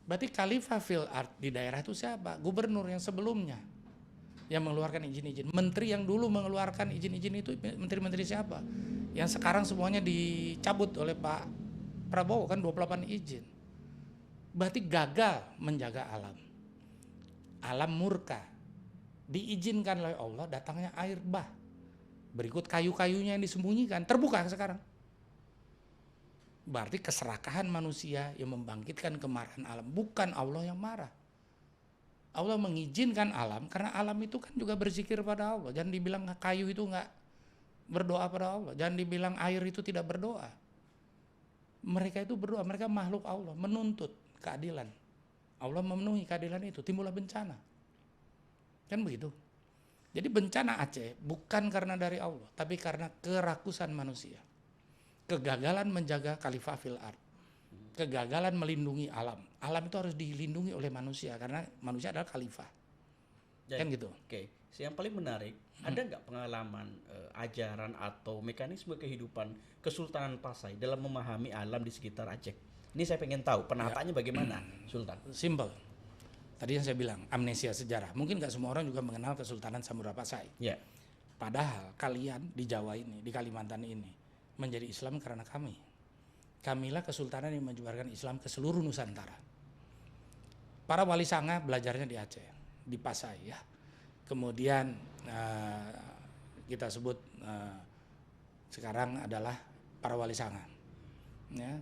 Berarti khalifah fil ard di daerah itu siapa? Gubernur yang sebelumnya yang mengeluarkan izin-izin. Menteri yang dulu mengeluarkan izin-izin itu menteri-menteri siapa? Yang sekarang semuanya dicabut oleh Pak Prabowo kan 28 izin. Berarti gagal menjaga alam. Alam murka. Diizinkan oleh Allah datangnya air bah. Berikut kayu-kayunya yang disembunyikan. Terbuka sekarang. Berarti keserakahan manusia yang membangkitkan kemarahan alam. Bukan Allah yang marah. Allah mengizinkan alam karena alam itu kan juga berzikir pada Allah. Jangan dibilang kayu itu enggak berdoa pada Allah. Jangan dibilang air itu tidak berdoa. Mereka itu berdoa, mereka makhluk Allah, menuntut keadilan. Allah memenuhi keadilan itu, timbullah bencana. Kan begitu. Jadi bencana Aceh bukan karena dari Allah, tapi karena kerakusan manusia. Kegagalan menjaga khalifah fil ard. Kegagalan melindungi alam. Alam itu harus dilindungi oleh manusia karena manusia adalah khalifah. Jadi, Kan gitu. Oke, yang paling menarik, ada nggak pengalaman ajaran atau mekanisme kehidupan Kesultanan Pasai dalam memahami alam di sekitar Aceh? Ini saya pengen tahu penataannya bagaimana, Sultan? Simple. Tadi yang saya bilang amnesia sejarah. Mungkin nggak semua orang juga mengenal Kesultanan Samudra Pasai. Ya. Padahal kalian di Jawa ini, di Kalimantan ini menjadi Islam karena kami. Kamilah kesultanan yang menyebarkan Islam ke seluruh Nusantara. Para wali sanga belajarnya di Aceh, di Pasai ya. Kemudian kita sebut sekarang adalah para wali sanga. Ya.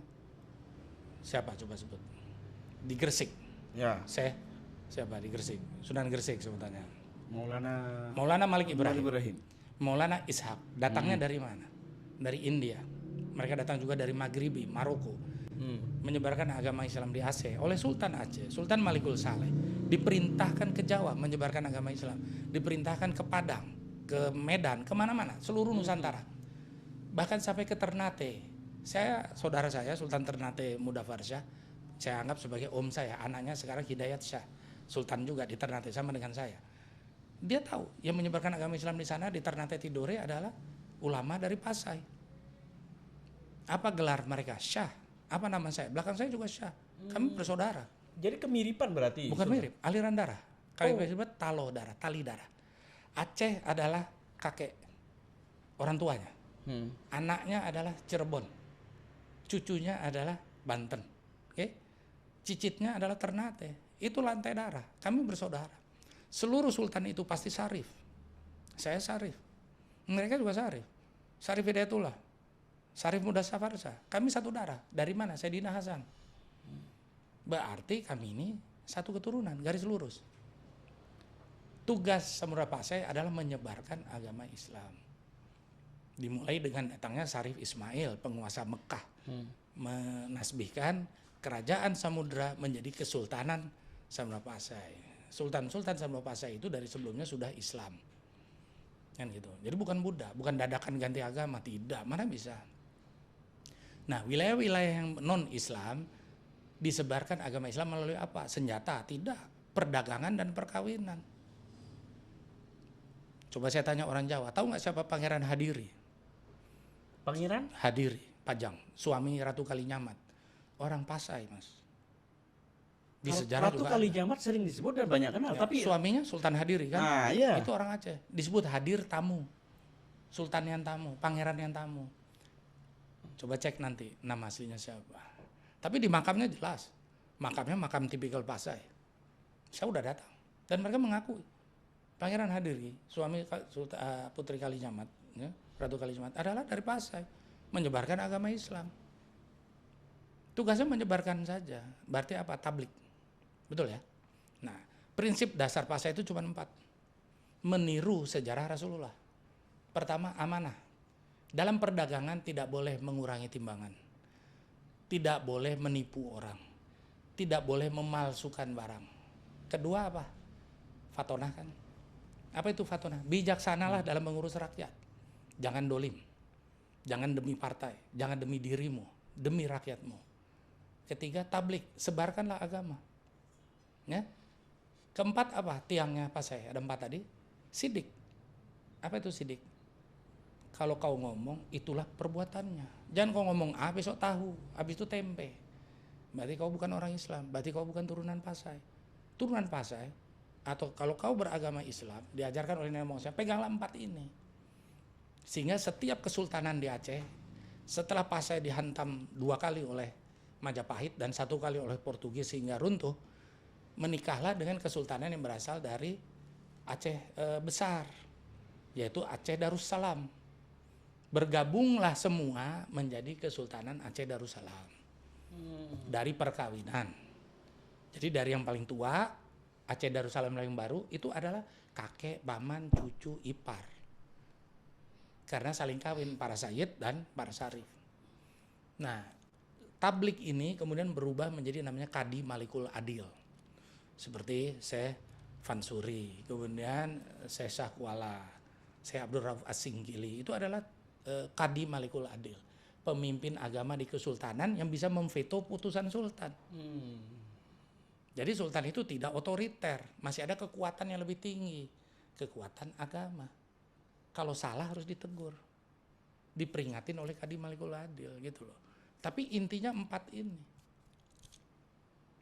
Siapa coba sebut? Di Gresik. Ya. Siapa di Gresik? Sunan Gresik sebutannya. Maulana Malik Ibrahim. Ibrahim. Maulana Ishak. Datangnya dari mana? Dari India. Mereka datang juga dari Maghribi, Maroko. Menyebarkan agama Islam di Aceh oleh Sultan Aceh, Sultan Malikul Saleh. Diperintahkan ke Jawa menyebarkan agama Islam. Diperintahkan ke Padang, ke Medan, kemana-mana, seluruh Nusantara. Bahkan sampai ke Ternate. Saudara saya, Sultan Ternate Muda Farsah, saya anggap sebagai om saya. Anaknya sekarang Hidayat Syah, Sultan juga di Ternate, sama dengan saya. Dia tahu yang menyebarkan agama Islam di sana, di Ternate Tidore adalah ulama dari Pasai. Apa gelar mereka? Syah. Apa nama saya? Belakang saya juga Syah. Kami bersaudara. Jadi kemiripan berarti? Bukan Sultan? mirip, aliran darah. Kami disebut talo darah, tali darah. Aceh adalah kakek orang tuanya. Anaknya adalah Cirebon. Cucunya adalah Banten. Oke? Cicitnya adalah Ternate. Itu lantai darah. Kami bersaudara. Seluruh sultan itu pasti syarif. Saya syarif. Mereka juga syarif. Syarif Hidayatullah. Syarif Muda Safarsa, kami satu darah. Dari mana? Sayyidina Hasan. Berarti kami ini satu keturunan, garis lurus. Tugas Samudra Pasai adalah menyebarkan agama Islam. Dimulai dengan datangnya Syarif Ismail, penguasa Mekah. menasbihkan kerajaan Samudra menjadi Kesultanan Samudra Pasai. Sultan-sultan Samudra Pasai itu dari sebelumnya sudah Islam. Kan gitu. Jadi bukan Buddha, bukan dadakan ganti agama, tidak, mana bisa. Nah, wilayah-wilayah yang non-Islam disebarkan agama Islam melalui apa? Senjata, tidak, perdagangan dan perkawinan. Coba saya tanya orang Jawa, tahu nggak siapa Pangeran Hadiri? Pangeran Hadiri, Pajang, suami Ratu Kalinyamat. Orang Pasai, Mas. Di sejarah Ratu juga Kalinyamat sering disebut dan banyak kenal, tapi suaminya Sultan Hadiri kan? Ah, iya. Itu orang Aceh. Disebut Hadir Tamu. Sultan yang tamu, pangeran yang tamu. Coba cek nanti nama aslinya siapa. Tapi di makamnya jelas. Makamnya makam tipikal Pasai. Saya udah datang dan mereka mengakui Pangeran Hadiri, suami Putri Kalinyamat, ya, Ratu Kalinyamat adalah dari Pasai, menyebarkan agama Islam. Tugasnya menyebarkan saja. Berarti apa? Tablik. Betul ya? Nah, prinsip dasar Pasai itu cuma 4. Meniru sejarah Rasulullah. Pertama, amanah. Dalam perdagangan tidak boleh mengurangi timbangan. Tidak boleh menipu orang. Tidak boleh memalsukan barang. Kedua apa? Fatonah kan. Apa itu fatonah? Bijaksanalah dalam mengurus rakyat. Jangan dolim. Jangan demi partai. Jangan demi dirimu. Demi rakyatmu. Ketiga, tablik. Sebarkanlah agama. Ya. Keempat apa? Tiangnya Pasai. Ada 4 tadi. Sidik. Apa itu sidik? Kalau kau ngomong, itulah perbuatannya. Jangan kau ngomong A, besok tahu. Habis itu tempe. Berarti kau bukan orang Islam. Berarti kau bukan turunan Pasai. Turunan Pasai, atau kalau kau beragama Islam, diajarkan oleh nenek moyang saya, peganglah 4 ini. Sehingga setiap kesultanan di Aceh, setelah Pasai dihantam 2 kali oleh Majapahit dan 1 kali oleh Portugis sehingga runtuh, menikahlah dengan kesultanan yang berasal dari Aceh besar, yaitu Aceh Darussalam. Bergabunglah semua menjadi Kesultanan Aceh Darussalam dari perkawinan. Jadi dari yang paling tua, Aceh Darussalam yang baru, itu adalah kakek, paman, cucu, ipar. Karena saling kawin para sayyid dan para syarif. Nah, tablik ini kemudian berubah menjadi namanya Kadi Malikul Adil. Seperti Syekh Fansuri, kemudian Syekh Syahkuala, Syekh Abdul Rauf As-Singgili. Itu adalah Kadi Malikul Adil. Pemimpin agama di kesultanan yang bisa memveto putusan sultan. Jadi sultan itu tidak otoriter, masih ada kekuatan yang lebih tinggi, kekuatan agama. Kalau salah harus ditegur, diperingatin oleh Kadi Malikul Adil gitu loh. Tapi intinya 4 ini.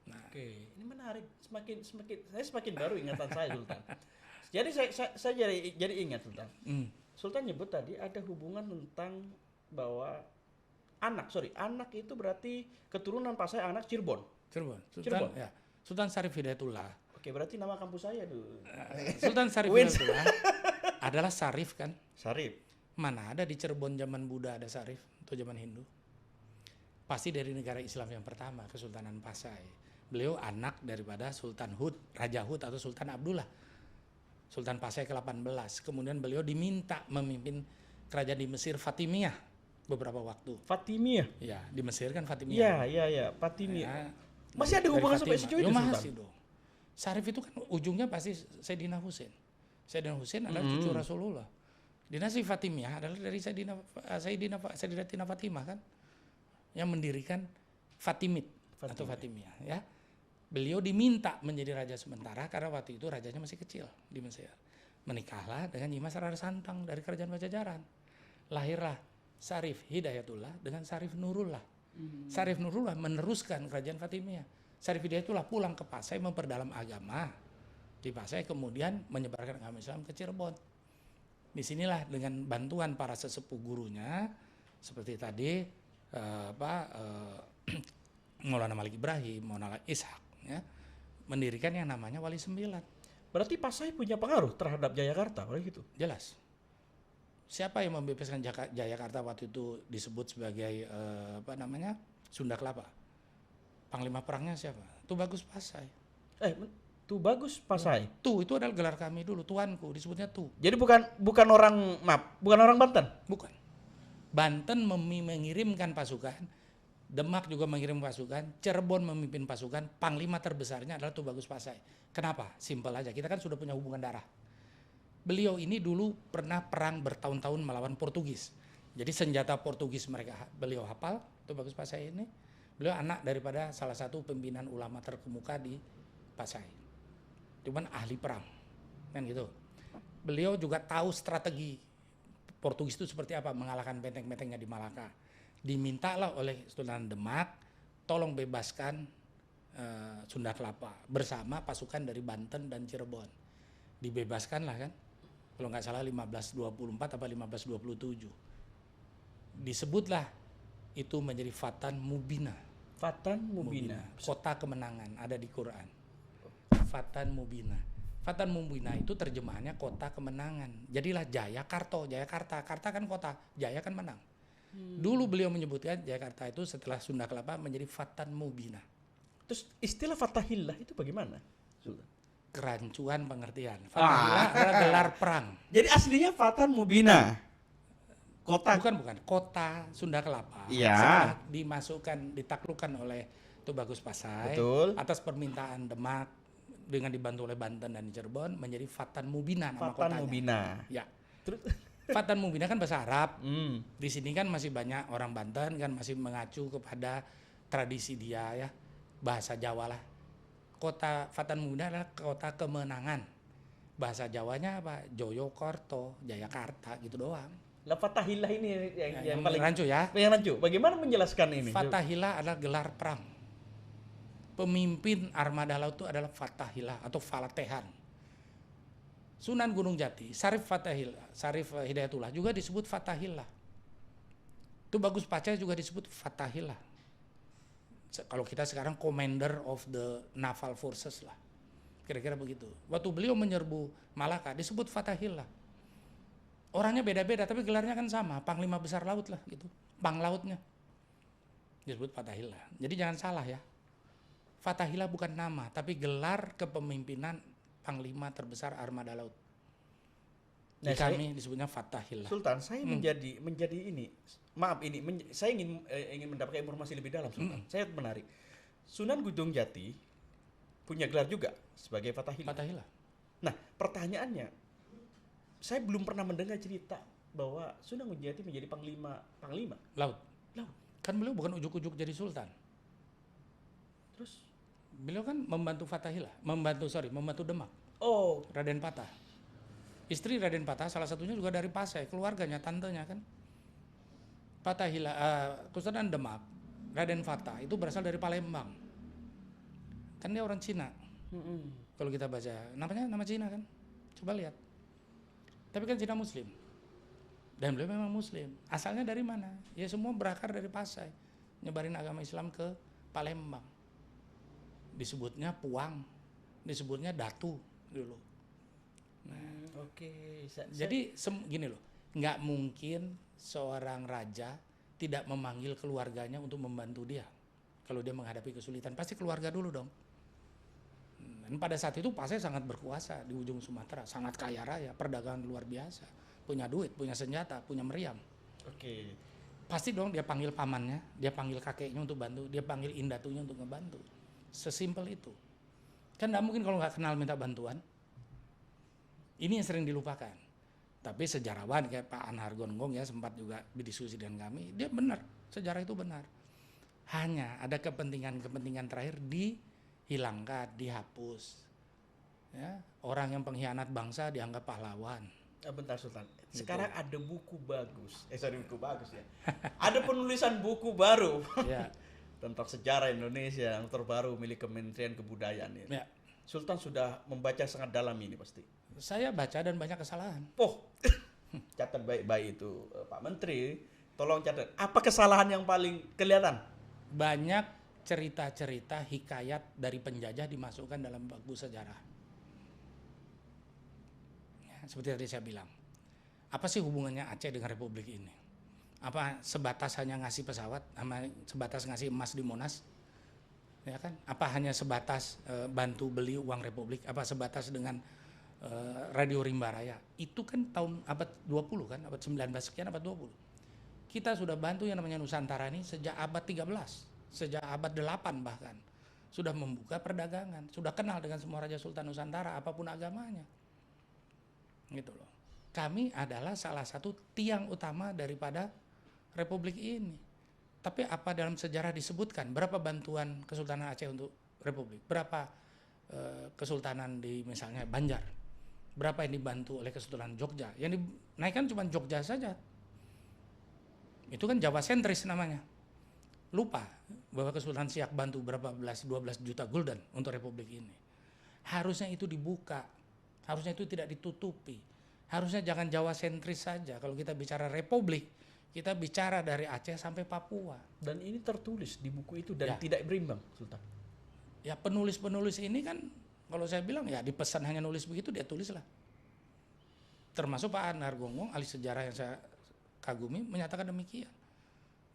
Nah, oke, ini menarik. Saya semakin baru ingatan saya, Sultan. Jadi saya jadi ingat, Sultan. Sultan nyebut tadi ada hubungan tentang bahwa anak itu berarti keturunan Pasai, anak Cirebon. Sultan, ya. Sultan Syarif Hidayatullah. Oke, berarti nama kampus saya dulu. Sultan Syarif Hidayatullah adalah Syarif kan? Syarif. Mana ada di Cirebon zaman Buddha ada Syarif atau zaman Hindu? Pasti dari negara Islam yang pertama, Kesultanan Pasai. Beliau anak daripada Sultan Hud, Raja Hud atau Sultan Abdullah. Sultan Pasai ke-18. Kemudian beliau diminta memimpin kerajaan di Mesir Fatimiyah beberapa waktu. Fatimiyah? Ya, di Mesir kan Fatimiyah. Iya, Fatimiyah. Ya, masih ada hubungan sampai sejauh itu, Sultan? Masih dong. Syarif itu kan ujungnya pasti Sayyidina Husain. Sayyidina Husain adalah cucu Rasulullah. Dinasti Fatimiyah adalah dari Sayyidatina Fatimah kan, yang mendirikan Fatimid atau Fatimiyah. Ya. Beliau diminta menjadi raja sementara karena waktu itu rajanya masih kecil di Mesir. Menikahlah dengan Nyimas Rara Santang dari kerajaan Pajajaran. Lahirlah Syarif Hidayatullah dengan Syarif Nurullah. Syarif Nurullah meneruskan kerajaan Fatimiyah. Syarif Hidayatullah pulang ke Pasai memperdalam agama di Pasai, kemudian menyebarkan agama Islam ke Cirebon. Disinilah dengan bantuan para sesepuh gurunya seperti tadi Maulana Malik Ibrahim, Maulana Ishaq, ya, mendirikan yang namanya Wali Sembilan. Berarti Pasai punya pengaruh terhadap Jayakarta, gitu? Jelas. Siapa yang membebaskan Jayakarta waktu itu disebut sebagai Sunda Kelapa? Panglima perangnya siapa? Tubagus Pasai. Tubagus Pasai. Itu adalah gelar kami dulu, tuanku disebutnya Tu. Jadi bukan orang Banten. Bukan. Banten mengirimkan pasukan Demak juga mengirim pasukan, Cirebon memimpin pasukan, panglima terbesarnya adalah Tubagus Pasai. Kenapa? Simpel aja, kita kan sudah punya hubungan darah. Beliau ini dulu pernah perang bertahun-tahun melawan Portugis. Jadi senjata Portugis beliau hafal, Tubagus Pasai ini. Beliau anak daripada salah satu pimpinan ulama terkemuka di Pasai. Cuman ahli perang, kan gitu. Beliau juga tahu strategi Portugis itu seperti apa, mengalahkan benteng-bentengnya di Malaka. Dimintalah oleh Sultan Demak, tolong bebaskan Sunda Kelapa bersama pasukan dari Banten dan Cirebon. Dibebaskan lah kan, kalau nggak salah 1524 atau 1527. Disebutlah itu menjadi Fatan Mubina. Fatan Mubina. Kota kemenangan, ada di Quran. Fatan Mubina. Fatan Mubina itu terjemahannya kota kemenangan. Jadilah Jayakarta. Jayakarta, Karta kan kota, Jaya kan menang. Dulu beliau menyebutkan Jakarta itu setelah Sunda Kelapa menjadi Fatan Mubina. Terus istilah Fatahillah itu bagaimana, Sultan? Kerancuan pengertian. Fatahillah adalah gelar perang. Jadi aslinya Fatan Mubina. Kota. Bukan. Kota Sunda Kelapa. Iya. Setelah dimasukkan, ditaklukkan oleh Tubagus Pasai. Betul. Atas permintaan Demak dengan dibantu oleh Banten dan Cirebon menjadi Fatan Mubina nama Fatan kotanya. Mubina. Ya. Terus Fatan Mubina kan bahasa Arab. Hmm. Di sini kan masih banyak orang Banten kan masih mengacu kepada tradisi dia ya, bahasa Jawa lah. Kota Fatan Mubina adalah kota kemenangan. Bahasa Jawanya apa? Joyokarto, Jayakarta gitu doang. Lah Fatahillah ini yang paling rancu ya. Yang rancu. Bagaimana menjelaskan ini? Fatahillah adalah gelar perang. Pemimpin armada laut itu adalah Fatahillah atau Falatehan. Sunan Gunung Jati, Syarif Hidayatullah juga disebut Fatahillah. Tubagus Pasai juga disebut Fatahillah. Kalau kita sekarang Commander of the Naval Forces lah. Kira-kira begitu. Waktu beliau menyerbu Malaka disebut Fatahillah. Orangnya beda-beda tapi gelarnya kan sama, Panglima Besar Laut lah gitu. Panglautnya disebut Fatahillah. Jadi jangan salah ya. Fatahillah bukan nama tapi gelar kepemimpinan Panglima terbesar armada laut. Di kami disebutnya Fatahillah. Sultan, saya menjadi ini. Maaf ini saya ingin mendapatkan informasi lebih dalam, Sultan. Saya menarik. Sunan Gunung Jati punya gelar juga sebagai Fatahillah. Fatahillah. Nah, pertanyaannya, saya belum pernah mendengar cerita bahwa Sunan Gunung Jati menjadi panglima Laut. laut. Kan beliau bukan ujuk-ujuk jadi sultan. Terus Beliau kan membantu Fatahillah, membantu Demak. oh, Raden Patah. Istri Raden Patah salah satunya juga dari Pasai, keluarganya, tantenya kan. Fatahillah, Kesultanan Demak, Raden Fatah itu berasal dari Palembang. Kan dia orang Cina. Kalau kita baca, namanya nama Cina kan. Coba lihat. Tapi kan Cina Muslim. Dan beliau memang Muslim. Asalnya dari mana? Ya semua berakar dari Pasai. Nyebarin agama Islam ke Palembang. Disebutnya Puang, disebutnya Datu dulu. Nah, oke. jadi gini loh, nggak mungkin seorang raja tidak memanggil keluarganya untuk membantu dia. Kalau dia menghadapi kesulitan, pasti keluarga dulu dong. Dan pada saat itu Pasai sangat berkuasa di ujung Sumatera, sangat kaya raya, perdagangan luar biasa, punya duit, punya senjata, punya meriam. Oke. Pasti dong dia panggil pamannya, dia panggil kakeknya untuk bantu, dia panggil indatunya untuk ngebantu. Sesimpel itu. Kan nggak mungkin kalau nggak kenal minta bantuan. Ini yang sering dilupakan. Tapi sejarawan kayak Pak Anhar Gonggong ya sempat juga berdiskusi dengan kami, dia benar, sejarah itu benar. Hanya ada kepentingan terakhir dihilangkan, dihapus. Ya, orang yang pengkhianat bangsa dianggap pahlawan. Bentar Sultan. Sekarang ada buku bagus. Buku bagus ya. Ada penulisan buku baru. Ya. Tentang sejarah Indonesia yang terbaru milik Kementerian Kebudayaan ini. Ya. Sultan sudah membaca sangat dalam ini pasti. Saya baca dan banyak kesalahan. Oh, catat baik-baik itu Pak Menteri. Tolong catat. Apa kesalahan yang paling kelihatan? Banyak cerita-cerita hikayat dari penjajah dimasukkan dalam buku sejarah. Ya, seperti tadi saya bilang. Apa sih hubungannya Aceh dengan Republik ini? Apa sebatas hanya ngasih pesawat, sama sebatas ngasih emas di Monas, ya kan? Apa hanya sebatas bantu beli uang Republik? Apa sebatas dengan Radio Rimba Raya? Itu kan tahun abad 20 kan, abad 19 sekian, abad 20. Kita sudah bantu yang namanya Nusantara ini sejak abad 13, sejak abad 8 bahkan. Sudah membuka perdagangan, sudah kenal dengan semua Raja Sultan Nusantara, apapun agamanya. Gitu loh. Kami adalah salah satu tiang utama daripada Republik ini. Tapi apa dalam sejarah disebutkan, berapa bantuan Kesultanan Aceh untuk Republik? Berapa kesultanan di misalnya Banjar? Berapa yang dibantu oleh Kesultanan Jogja? Yang dinaikkan cuma Jogja saja. Itu kan Jawa sentris namanya. Lupa bahwa Kesultanan Siak bantu berapa 12 juta gulden untuk Republik ini. Harusnya itu dibuka. Harusnya itu tidak ditutupi. Harusnya jangan Jawa sentris saja. Kalau kita bicara Republik, kita bicara dari Aceh sampai Papua. Dan ini tertulis di buku itu dan Ya. tidak berimbang, Sultan. Ya penulis-penulis ini kan kalau saya bilang ya dipesan hanya nulis begitu dia tulislah. Termasuk Pak Anar Gonggong, ahli sejarah yang saya kagumi menyatakan demikian.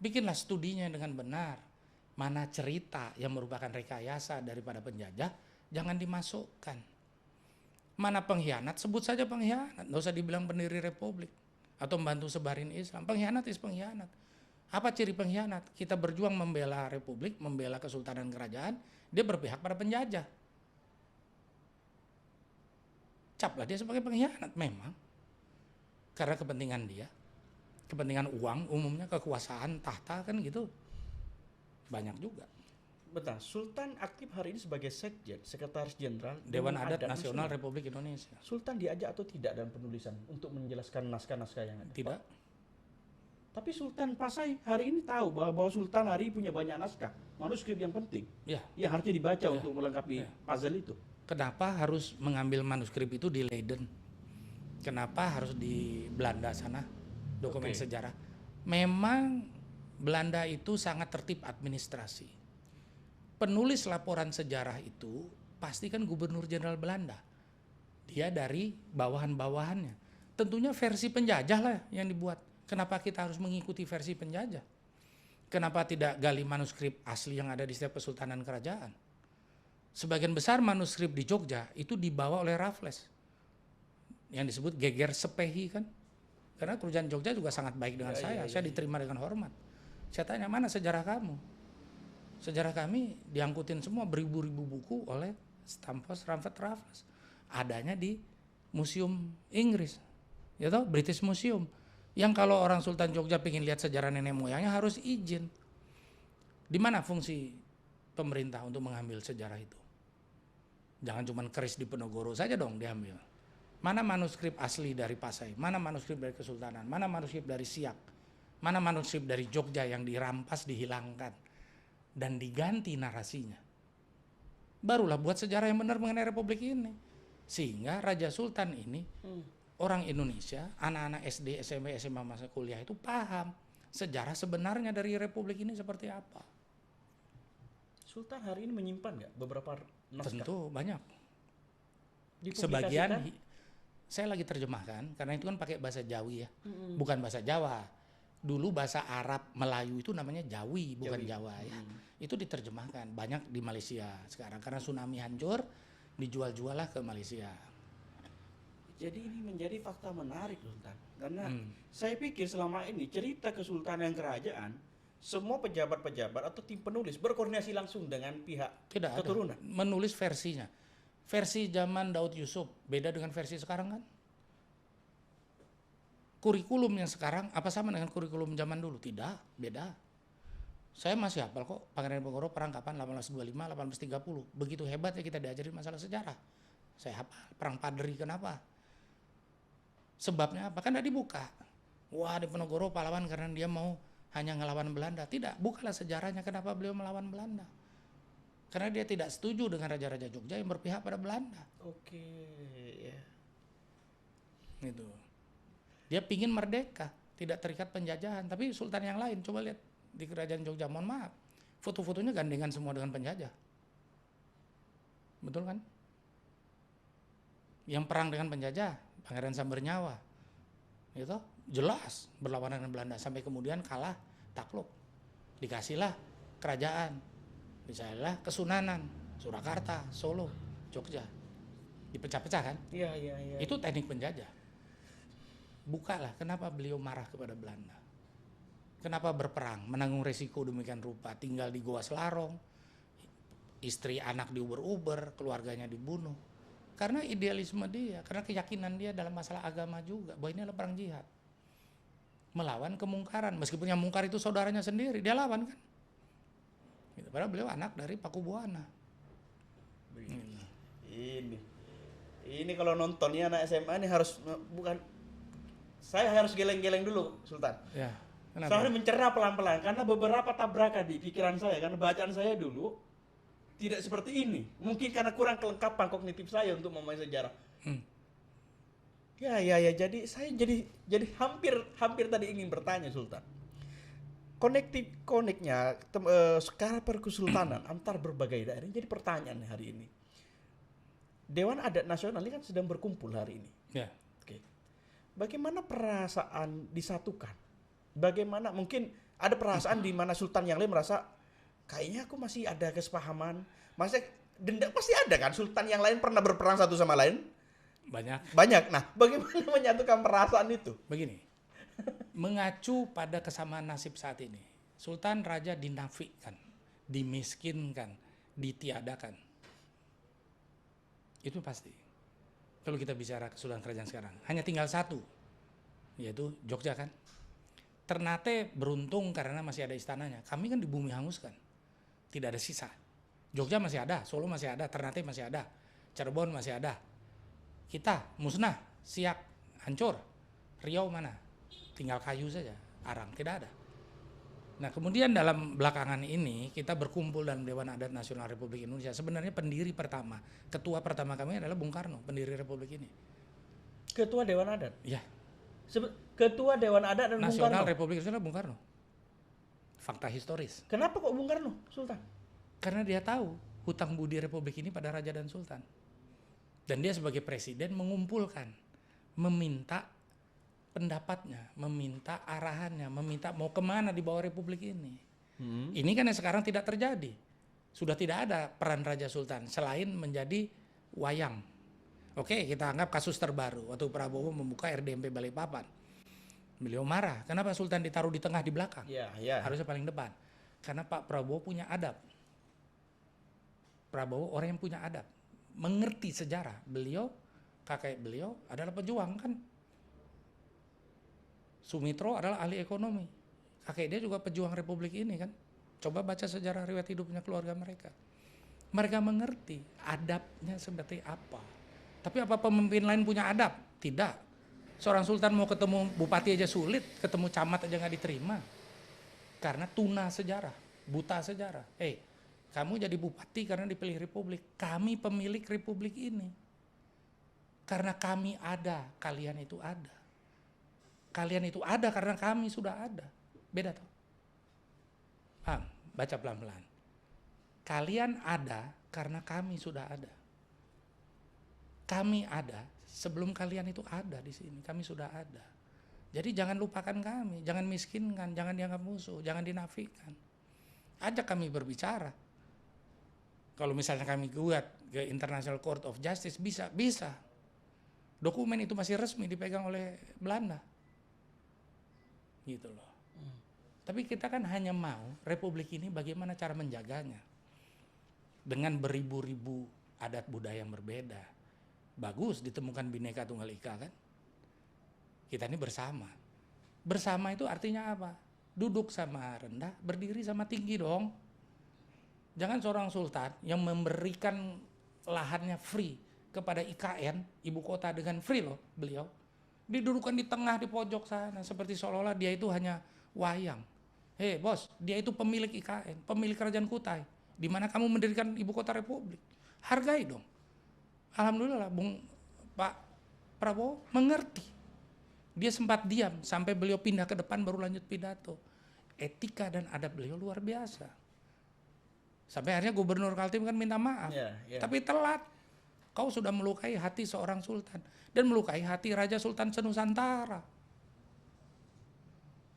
Bikinlah studinya dengan benar. Mana cerita yang merupakan rekayasa daripada penjajah jangan dimasukkan. Mana pengkhianat sebut saja pengkhianat, nggak usah dibilang pendiri Republik atau membantu sebarin Islam. Pengkhianat is pengkhianat. Apa ciri pengkhianat? Kita berjuang membela Republik, membela kesultanan kerajaan, dia berpihak pada penjajah. Caplah dia sebagai pengkhianat memang. Karena kepentingan dia, kepentingan uang umumnya, kekuasaan, tahta kan gitu. Banyak juga. Betul. Sultan aktif hari ini sebagai Sekjen, Sekretaris Jenderal Dewan Adat Nasional Republik Indonesia. Sultan diajak atau tidak dalam penulisan untuk menjelaskan naskah-naskah yang ada? Tidak. Tapi Sultan Pasai hari ini tahu bahwa Sultan hari ini punya banyak naskah, manuskrip yang penting, Ya. yang harusnya dibaca untuk melengkapi puzzle itu. Kenapa harus mengambil manuskrip itu di Leiden? Kenapa harus di Belanda sana? Dokumen Oke. sejarah. Memang Belanda itu sangat tertib administrasi. Penulis laporan sejarah itu pasti kan Gubernur Jenderal Belanda. Dia dari bawahan-bawahannya. Tentunya versi penjajah lah yang dibuat. Kenapa kita harus mengikuti versi penjajah? Kenapa tidak gali manuskrip asli yang ada di setiap kesultanan kerajaan? Sebagian besar manuskrip di Jogja itu dibawa oleh Raffles. Yang disebut geger sepehi kan. Karena kerajaan Jogja juga sangat baik dengan saya. Saya diterima dengan hormat. Saya tanya, mana sejarah kamu? Sejarah kami diangkutin semua beribu-ribu buku oleh Stamford Raffles. Adanya di Museum Inggris. Ya toh, British Museum. Yang kalau orang Sultan Jogja pengen lihat sejarah nenek moyangnya harus izin. Di mana fungsi pemerintah untuk mengambil sejarah itu? Jangan cuma keris di Penogoro saja dong diambil. Mana manuskrip asli dari Pasai? Mana manuskrip dari Kesultanan? Mana manuskrip dari Siak? Mana manuskrip dari Jogja yang dirampas, dihilangkan dan diganti narasinya? Barulah buat sejarah yang benar mengenai Republik ini. Sehingga Raja Sultan ini orang Indonesia, anak-anak SD, SMP, SMA, masa kuliah itu paham sejarah sebenarnya dari Republik ini seperti apa. Sultan hari ini menyimpan nggak beberapa naskah? Tentu banyak. Dipublikasikan? Sebagian saya lagi terjemahkan karena itu kan pakai bahasa Jawi ya, bukan bahasa Jawa. Dulu bahasa Arab Melayu itu namanya Jawi, bukan Jawa ya. Itu diterjemahkan banyak di Malaysia sekarang karena tsunami hancur, dijual-jual lah ke Malaysia. Jadi ini menjadi fakta menarik, Sultan. Karena saya pikir selama ini cerita kesultanan kerajaan, semua pejabat-pejabat atau tim penulis berkoordinasi langsung dengan pihak Tidak ada. keturunan. Menulis versinya. Versi zaman Daud Yusuf beda dengan versi sekarang kan? Kurikulum yang sekarang apa sama dengan kurikulum zaman dulu? Tidak, beda. Saya masih hafal kok Pangeran Diponegoro perang kapan 1825, 1830. Begitu hebat ya kita diajarin masalah sejarah. Saya hafal perang Padri kenapa? Sebabnya apa? Kan tidak dibuka. Wah, Diponegoro pahlawan karena dia mau hanya ngelawan Belanda. Tidak, bukalah sejarahnya kenapa beliau melawan Belanda. Karena dia tidak setuju dengan raja-raja Jogja yang berpihak pada Belanda. Oke, ya. Gitu. Dia pingin merdeka, tidak terikat penjajahan. Tapi sultan yang lain, coba lihat di kerajaan Jogja, mohon maaf, foto-fotonya gandengan semua dengan penjajah. Betul kan? Yang perang dengan penjajah, Pangeran Sambernyawa, itu jelas berlawanan dengan Belanda sampai kemudian kalah takluk, dikasihlah kerajaan, misalnya Kesunanan, Surakarta, Solo, Jogja, dipecah-pecah kan? Iya. Itu teknik penjajah. Bukalah kenapa beliau marah kepada Belanda. Kenapa berperang? Menanggung resiko demikian rupa. Tinggal di Goa Selarong, istri anak diuber-uber, keluarganya dibunuh. Karena idealisme dia, karena keyakinan dia dalam masalah agama juga, bahwa ini adalah perang jihad. Melawan kemungkaran, meskipun yang mungkar itu saudaranya sendiri, dia lawan kan. Gitu. Padahal beliau anak dari Paku Buwana. Ini kalau nontonnya anak SMA ini harus saya harus geleng-geleng dulu, Sultan. Ya, Saya kenapa? harus mencerna pelan-pelan karena beberapa tabrakan di pikiran saya karena bacaan saya dulu tidak seperti ini. Mungkin karena kurang kelengkapan kognitif saya untuk memahami sejarah. Ya. Jadi saya jadi hampir tadi ingin bertanya, Sultan. Koneknya skala perkesultanan antar berbagai daerah. Jadi pertanyaan hari ini. Dewan Adat Nasional ini kan sedang berkumpul hari ini. Ya. Oke. Bagaimana perasaan disatukan? Bagaimana mungkin ada perasaan di mana sultan yang lain merasa kayaknya aku masih ada kesepahaman. Masih dendam pasti ada kan? Sultan yang lain pernah berperang satu sama lain? Banyak. Nah, bagaimana menyatukan perasaan itu? Begini, mengacu pada kesamaan nasib saat ini, Sultan Raja dinafikan, dimiskinkan, ditiadakan. Itu pasti. Kalau kita bicara Kesultanan Kerajaan sekarang, hanya tinggal satu, yaitu Jogja kan. Ternate beruntung karena masih ada istananya. Kami kan di bumi hanguskan, tidak ada sisa. Jogja masih ada, Solo masih ada, Ternate masih ada, Cirebon masih ada. Kita musnah, Siak hancur, Riau mana? Tinggal kayu saja, Arang tidak ada. Nah kemudian dalam belakangan ini kita berkumpul dalam Dewan Adat Nasional Republik Indonesia. Sebenarnya pendiri pertama, ketua pertama kami adalah Bung Karno, pendiri Republik ini. Ketua Dewan Adat. Ya. Ketua Dewan Adat dan Bung Nasional Karno. Republik Indonesia Bung Karno. Fakta historis. Kenapa kok Bung Karno, Sultan? Karena dia tahu hutang budi Republik ini pada Raja dan Sultan. Dan dia sebagai presiden mengumpulkan, meminta pendapatnya, meminta arahannya, meminta mau kemana di bawah Republik ini. Ini kan yang sekarang tidak terjadi. Sudah tidak ada peran Raja Sultan selain menjadi wayang. Oke, kita anggap kasus terbaru waktu Prabowo membuka RDMP Balikpapan. Beliau marah, kenapa Sultan ditaruh di tengah di belakang? Ya. Harusnya paling depan. Karena Pak Prabowo punya adab. Prabowo orang yang punya adab, mengerti sejarah. Beliau, kakek beliau adalah pejuang kan. Sumitro adalah ahli ekonomi. Kakek dia juga pejuang Republik ini kan. Coba baca sejarah riwayat hidupnya keluarga mereka. Mereka mengerti adabnya seperti apa. Tapi apa pemimpin lain punya adab? Tidak. Seorang sultan mau ketemu bupati aja sulit, ketemu camat aja nggak diterima. Karena tuna sejarah, buta sejarah. Kamu jadi bupati karena dipilih Republik. Kami pemilik Republik ini. Karena kami ada, kalian itu ada. Kalian itu ada karena kami sudah ada. Beda tuh. Paham? Baca pelan-pelan. Kalian ada karena kami sudah ada. Kami ada sebelum kalian itu ada di sini. Kami sudah ada. Jadi jangan lupakan kami, jangan miskinkan, jangan dianggap musuh, jangan dinafikan. Ajak kami berbicara. Kalau misalnya kami gugat ke International Court of Justice bisa. Dokumen itu masih resmi dipegang oleh Belanda. Gitu loh. Tapi kita kan hanya mau Republik ini bagaimana cara menjaganya. Dengan beribu-ribu adat budaya yang berbeda. Bagus ditemukan Bhinneka Tunggal Ika kan. Kita ini bersama. Bersama itu artinya apa? Duduk sama rendah, berdiri sama tinggi dong. Jangan seorang sultan yang memberikan lahannya free kepada IKN, ibu kota dengan free loh beliau. Didudukan di tengah, di pojok sana. Seperti seolah-olah dia itu hanya wayang. Bos, dia itu pemilik IKN, pemilik Kerajaan Kutai. Di mana kamu mendirikan ibu kota Republik. Hargai dong. Alhamdulillah Pak Prabowo mengerti. Dia sempat diam sampai beliau pindah ke depan baru lanjut pidato. Etika dan adab beliau luar biasa. Sampai akhirnya Gubernur Kaltim kan minta maaf. Tapi telat. Kau sudah melukai hati seorang sultan. Dan melukai hati Raja Sultan Senusantara.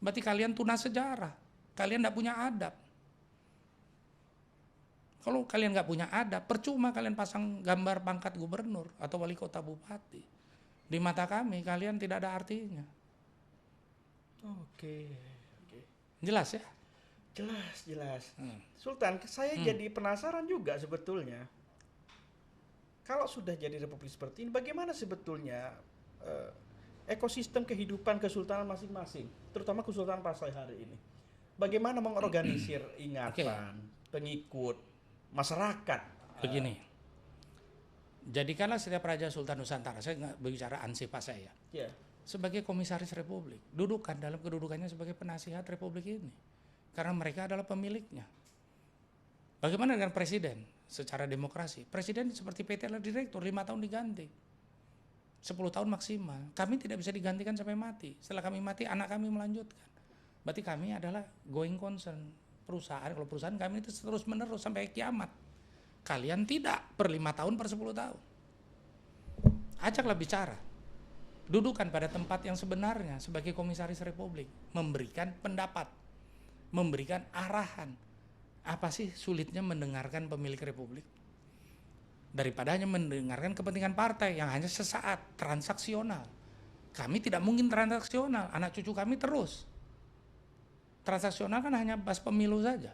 Berarti kalian tuna sejarah. Kalian tidak punya adab. Kalau kalian nggak punya adab, percuma kalian pasang gambar pangkat gubernur atau wali kota bupati. Di mata kami, kalian tidak ada artinya. Oke. Jelas ya? Jelas. Sultan, saya jadi penasaran juga sebetulnya. Kalau sudah jadi republik seperti ini, bagaimana sebetulnya ekosistem kehidupan kesultanan masing-masing, terutama Kesultanan Pasai hari ini? Bagaimana mengorganisir ingatan, pengikut, masyarakat? Begini, jadikanlah setiap Raja Sultan Nusantara, saya nggak berbicara ansih Pasai ya, Ya. sebagai komisaris republik, dudukkan dalam kedudukannya sebagai penasihat republik ini. Karena mereka adalah pemiliknya. Bagaimana dengan presiden? Secara demokrasi, presiden seperti PT adalah direktur, 5 tahun diganti. 10 tahun maksimal. Kami tidak bisa digantikan sampai mati. Setelah kami mati, anak kami melanjutkan. Berarti kami adalah going concern. Perusahaan, kalau perusahaan kami itu terus menerus sampai kiamat. Kalian tidak, per 5 tahun, per 10 tahun. Ajaklah bicara. Dudukan pada tempat yang sebenarnya sebagai komisaris republik. Memberikan pendapat. Memberikan arahan. Apa sih sulitnya mendengarkan pemilik republik? Daripada hanya mendengarkan kepentingan partai yang hanya sesaat, transaksional. Kami tidak mungkin transaksional, anak cucu kami terus. Transaksional kan hanya bahas pemilu saja.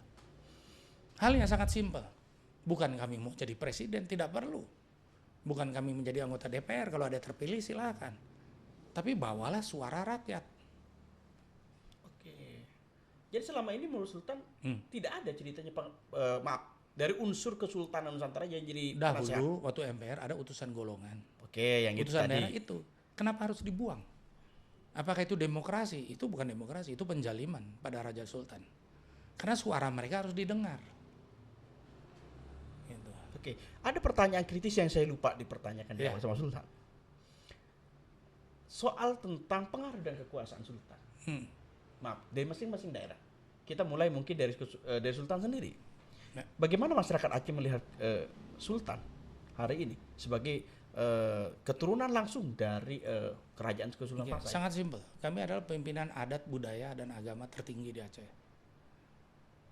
Hal yang sangat simpel. Bukan kami mau jadi presiden, tidak perlu. Bukan kami menjadi anggota DPR, kalau ada terpilih silakan. Tapi bawalah suara rakyat. Jadi selama ini menurut Sultan tidak ada ceritanya dari unsur Kesultanan Nusantara yang jadi penasehat. Dahulu waktu MPR ada utusan golongan. Oke, yang itu Utusan daerah tadi. itu. Kenapa harus dibuang? Apakah itu demokrasi? Itu bukan demokrasi, itu penjaliman pada Raja Sultan. Karena suara mereka harus didengar. Gitu. Oke, ada pertanyaan kritis yang saya lupa dipertanyakan di awal sama Sultan. Soal tentang pengaruh dan kekuasaan Sultan. Maaf, dari masing-masing daerah. Kita mulai mungkin dari Sultan sendiri. Ya. Bagaimana masyarakat Aceh melihat Sultan hari ini sebagai keturunan langsung dari kerajaan Kesultanan Ya, Pasai? sangat simpel. Kami adalah pimpinan adat, budaya, dan agama tertinggi di Aceh.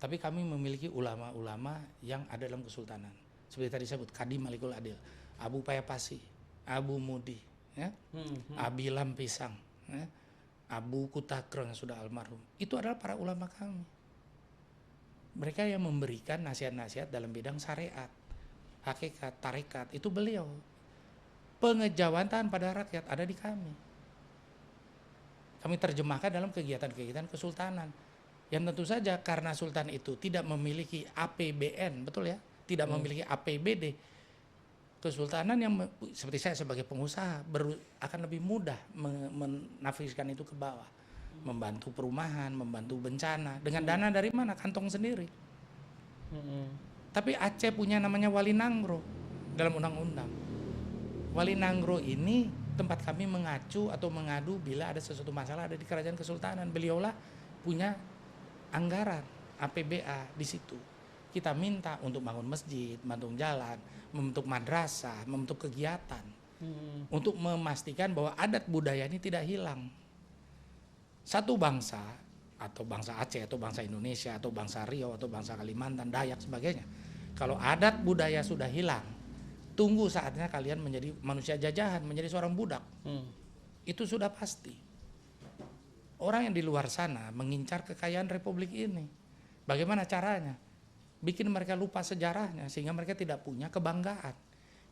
Tapi kami memiliki ulama-ulama yang ada dalam kesultanan. Seperti tadi saya sebut, Kadi Malikul Adil, Abu Payapasi, Abu Mudi, ya? Abi Lampisang, ya? Abu Kutakrong yang sudah almarhum. Itu adalah para ulama kami. Mereka yang memberikan nasihat-nasihat dalam bidang syariat, hakikat, tarekat. Itu beliau. Pengejawatan pada rakyat ada di kami. Kami terjemahkan dalam kegiatan-kegiatan kesultanan. Yang tentu saja karena sultan itu tidak memiliki APBN, betul ya? Tidak memiliki APBD. Kesultanan yang seperti saya sebagai pengusaha akan lebih mudah menafiskan itu ke bawah. Membantu perumahan, membantu bencana. Dengan dana dari mana? Kantong sendiri. Tapi Aceh punya namanya Wali Nangro dalam undang-undang. Wali Nangro ini tempat kami mengacu atau mengadu bila ada sesuatu masalah ada di kerajaan kesultanan. Beliaulah punya anggaran APBA di situ. Kita minta untuk bangun masjid, bangun jalan, membentuk madrasah, membentuk kegiatan. Untuk memastikan bahwa adat budaya ini tidak hilang. Satu bangsa, atau bangsa Aceh, atau bangsa Indonesia, atau bangsa Riau, atau bangsa Kalimantan, Dayak, sebagainya. Kalau adat budaya sudah hilang, tunggu saatnya kalian menjadi manusia jajahan, menjadi seorang budak. Itu sudah pasti. Orang yang di luar sana mengincar kekayaan republik ini. Bagaimana caranya? Bikin mereka lupa sejarahnya sehingga mereka tidak punya kebanggaan.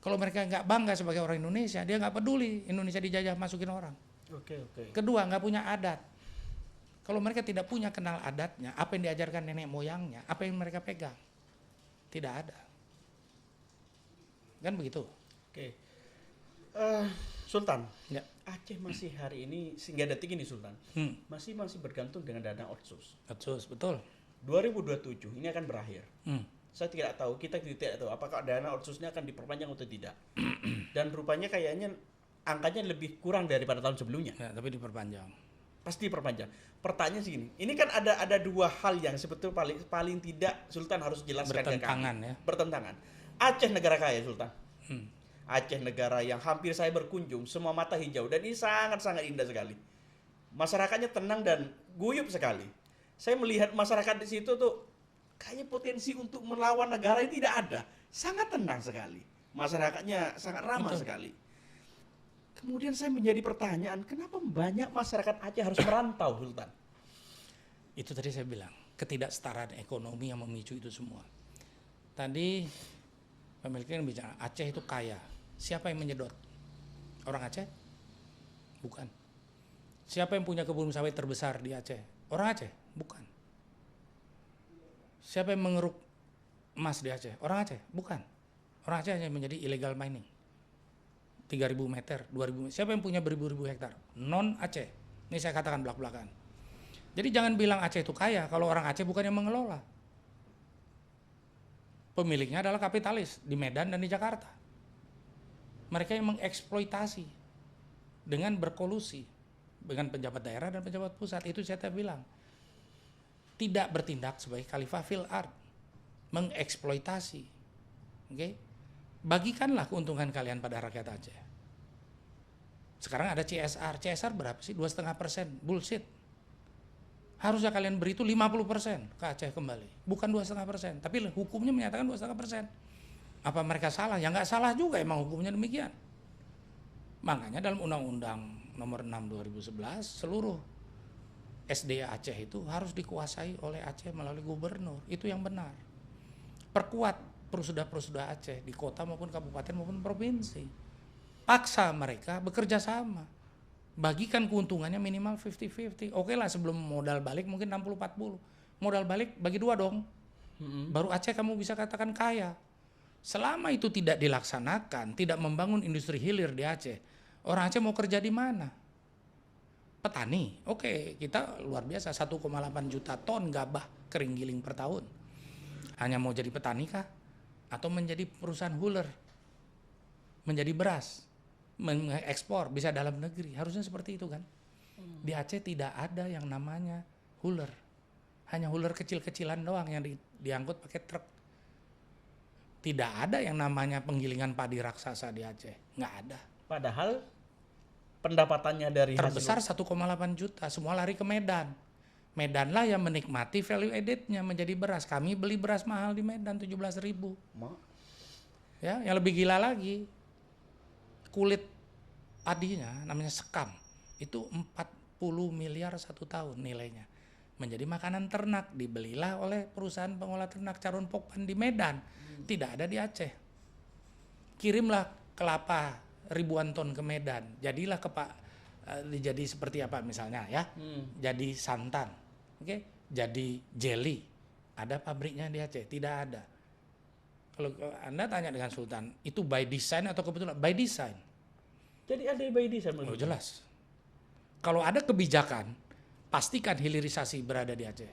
Kalau mereka nggak bangga sebagai orang Indonesia, dia nggak peduli Indonesia dijajah masukin orang. Kedua, nggak punya adat. Kalau mereka tidak punya kenal adatnya, apa yang diajarkan nenek moyangnya, apa yang mereka pegang, tidak ada. Kan begitu. Sultan, Ya. Aceh masih hari ini hingga detik ini Sultan masih bergantung dengan dana otsus. Betul. 2027 ini akan berakhir. Saya tidak tahu, kita tidak tahu apakah dana otsusnya akan diperpanjang atau tidak. Dan rupanya kayaknya angkanya lebih kurang daripada tahun sebelumnya. Ya, tapi diperpanjang. Pasti diperpanjang. Pertanyaan segini, ini kan ada dua hal yang sebetulnya paling tidak Sultan harus jelaskan ke kami. Bertentangan ya. Bertentangan. Aceh negara kaya Sultan. Aceh negara yang hampir saya berkunjung, semua mata hijau dan ini sangat-sangat indah sekali. Masyarakatnya tenang dan guyup sekali. Saya melihat masyarakat di situ tuh kayaknya potensi untuk melawan negara ini tidak ada. Sangat tenang sekali. Masyarakatnya sangat ramah sekali. Kemudian saya menjadi pertanyaan, kenapa banyak masyarakat Aceh harus merantau, Sultan? Itu tadi saya bilang, ketidaksetaraan ekonomi yang memicu itu semua. Tadi pemiliknya bicara Aceh itu kaya. Siapa yang menyedot? Orang Aceh? Bukan. Siapa yang punya kebun sawit terbesar di Aceh? Orang Aceh? Bukan. Siapa yang mengeruk emas di Aceh? Orang Aceh? Bukan. Orang Aceh hanya menjadi illegal mining. 3.000 meter, 2.000 meter. Siapa yang punya beribu-ribu hektar? Non Aceh. Ini saya katakan belak-belakan. Jadi jangan bilang Aceh itu kaya kalau orang Aceh bukan yang mengelola. Pemiliknya adalah kapitalis di Medan dan di Jakarta. Mereka yang mengeksploitasi dengan berkolusi dengan pejabat daerah dan pejabat pusat. Itu saya bilang. Tidak bertindak sebagai khalifah fil ard, mengeksploitasi. Oke? Bagikanlah keuntungan kalian pada rakyat Aceh. Sekarang ada CSR. CSR berapa sih? 2,5%. Bullshit. Harusnya kalian beri itu 50% ke Aceh kembali. Bukan 2,5%. Tapi hukumnya menyatakan 2,5%. Apa mereka salah? Ya nggak salah juga, emang hukumnya demikian. Makanya dalam Undang-Undang Nomor 6 2011 seluruh SDA Aceh itu harus dikuasai oleh Aceh melalui gubernur. Itu yang benar. Perkuat Prusda Aceh di kota maupun kabupaten maupun provinsi. Paksa mereka bekerja sama. Bagikan keuntungannya minimal 50-50. Oke lah, sebelum modal balik mungkin 60-40. Modal balik bagi 2 dong. Baru Aceh kamu bisa katakan kaya. Selama itu tidak dilaksanakan, tidak membangun industri hilir di Aceh, orang Aceh mau kerja di mana? Petani. Oke, kita luar biasa 1,8 juta ton gabah kering giling per tahun. Hanya mau jadi petani kah? Atau menjadi perusahaan huler? Menjadi beras? Mengekspor bisa dalam negeri? Harusnya seperti itu kan? Di Aceh tidak ada yang namanya huler. Hanya huler kecil-kecilan doang yang diangkut pakai truk. Tidak ada yang namanya penggilingan padi raksasa di Aceh. Nggak ada. Padahal pendapatannya dari terbesar 1,8 juta, semua lari ke Medan. Medan lah yang menikmati value added-nya menjadi beras. Kami beli beras mahal di Medan 17.000. Ya, yang lebih gila lagi, kulit padinya namanya sekam. Itu 40 miliar 1 tahun nilainya. Menjadi makanan ternak, dibelilah oleh perusahaan pengolah ternak Carun Pokpan di Medan. Tidak ada di Aceh. Kirimlah kelapa ribuan ton ke Medan. Jadilah jadi seperti apa misalnya ya? Jadi santan. Oke? Jadi jelly. Ada pabriknya di Aceh? Tidak ada. Kalau Anda tanya dengan Sultan, itu by design atau kebetulan? By design. Jadi ada by design. Oh jelas. Kalau ada kebijakan, pastikan hilirisasi berada di Aceh.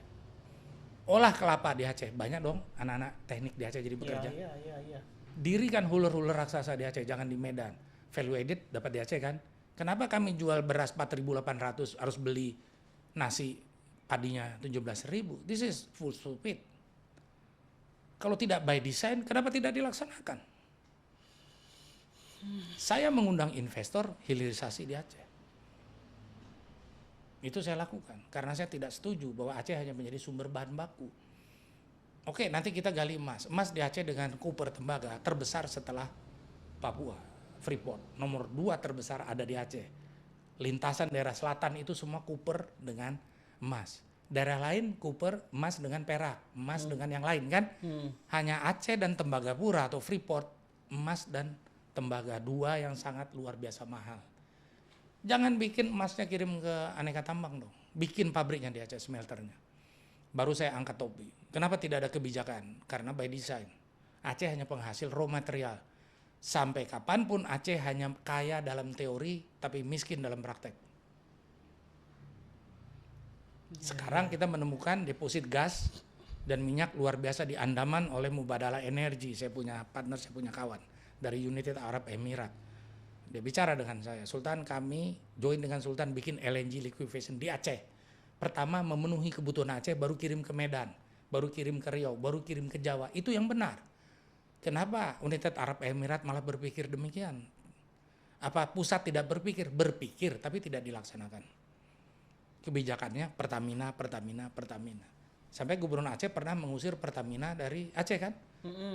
Olah kelapa di Aceh, banyak dong anak-anak teknik di Aceh jadi bekerja. Iya. Dirikan huler-huler raksasa di Aceh, jangan di Medan. Value added dapat di Aceh kan? Kenapa kami jual beras 4.800 harus beli nasi padinya 17.000? This is full stupid. Kalau tidak by design, kenapa tidak dilaksanakan? Saya mengundang investor hilirisasi di Aceh. Itu saya lakukan karena saya tidak setuju bahwa Aceh hanya menjadi sumber bahan baku. Oke, nanti kita gali emas. Emas di Aceh dengan Cooper tembaga terbesar setelah Papua, Freeport. Nomor 2 terbesar ada di Aceh. Lintasan daerah selatan itu semua Cooper dengan emas. Daerah lain Cooper emas dengan perak, emas dengan yang lain kan? Hanya Aceh dan Tembagapura atau Freeport emas dan tembaga, 2 yang sangat luar biasa mahal. Jangan bikin emasnya kirim ke aneka tambang dong. Bikin pabriknya di Aceh, smelternya. Baru saya angkat topi. Kenapa tidak ada kebijakan? Karena by design. Aceh hanya penghasil raw material. Sampai kapanpun Aceh hanya kaya dalam teori, tapi miskin dalam praktek. Sekarang kita menemukan deposit gas dan minyak luar biasa di Andaman oleh Mubadala Energy. Saya punya partner, saya punya kawan dari United Arab Emirates. Dia bicara dengan saya, Sultan, kami join dengan Sultan bikin LNG liquefaction di Aceh. Pertama memenuhi kebutuhan Aceh, baru kirim ke Medan, baru kirim ke Riau, baru kirim ke Jawa. Itu yang benar. Kenapa United Arab Emirates malah berpikir demikian? Apa pusat tidak berpikir? Berpikir, tapi tidak dilaksanakan. Kebijakannya Pertamina. Sampai Gubernur Aceh pernah mengusir Pertamina dari Aceh kan?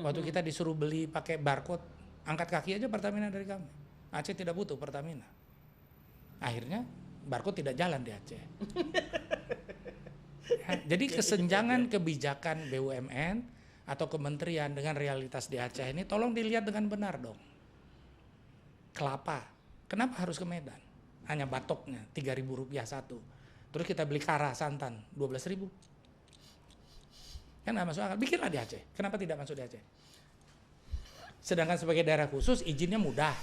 Waktu kita disuruh beli pakai barcode, angkat kaki aja Pertamina dari kami. Aceh tidak butuh Pertamina. Akhirnya barcode tidak jalan di Aceh. Ya, jadi kesenjangan kebijakan BUMN atau kementerian dengan realitas di Aceh ini tolong dilihat dengan benar dong. Kelapa, kenapa harus ke Medan? Hanya batoknya Rp3.000 satu. Terus kita beli kara santan 12.000. Kan nggak masuk akal. Bikinlah di Aceh. Kenapa tidak masuk di Aceh? Sedangkan sebagai daerah khusus izinnya mudah.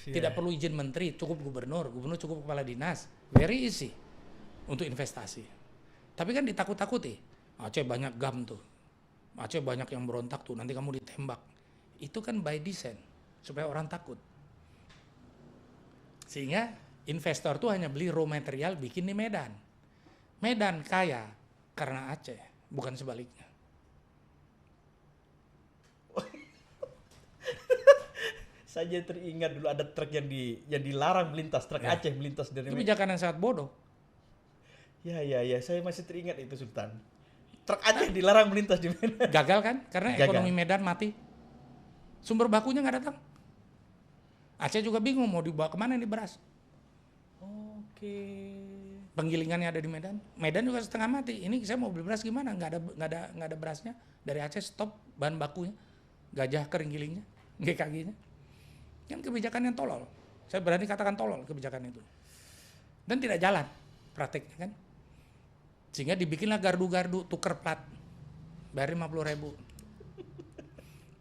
Tidak perlu izin menteri, cukup gubernur cukup kepala dinas. Very easy untuk investasi. Tapi kan ditakut-takuti. Aceh banyak GAM tuh. Aceh banyak yang berontak tuh, nanti kamu ditembak. Itu kan by design, supaya orang takut. Sehingga investor tuh hanya beli raw material bikin di Medan. Medan kaya karena Aceh, bukan sebaliknya. Saja teringat dulu ada truk yang dilarang melintas, truk Ya. Aceh melintas dari Itu kebijakan yang sangat bodoh. Ya, saya masih teringat itu Sultan. Truk Aceh dilarang melintas di Medan. Gagal kan? Karena Gagal. ekonomi Medan mati. Sumber bakunya nggak datang. Aceh juga bingung mau dibawa kemana ini beras. Oke. Penggilingannya ada di Medan. Medan juga setengah mati. Ini saya mau beli beras gimana? Nggak ada berasnya. Dari Aceh stop bahan bakunya. Gajah kering gilingnya, GKG-nya. Kan kebijakan yang tolol. Saya berani katakan tolol kebijakan itu. Dan tidak jalan prakteknya kan. Sehingga dibikinlah gardu-gardu tuker plat. Bayar 50.000.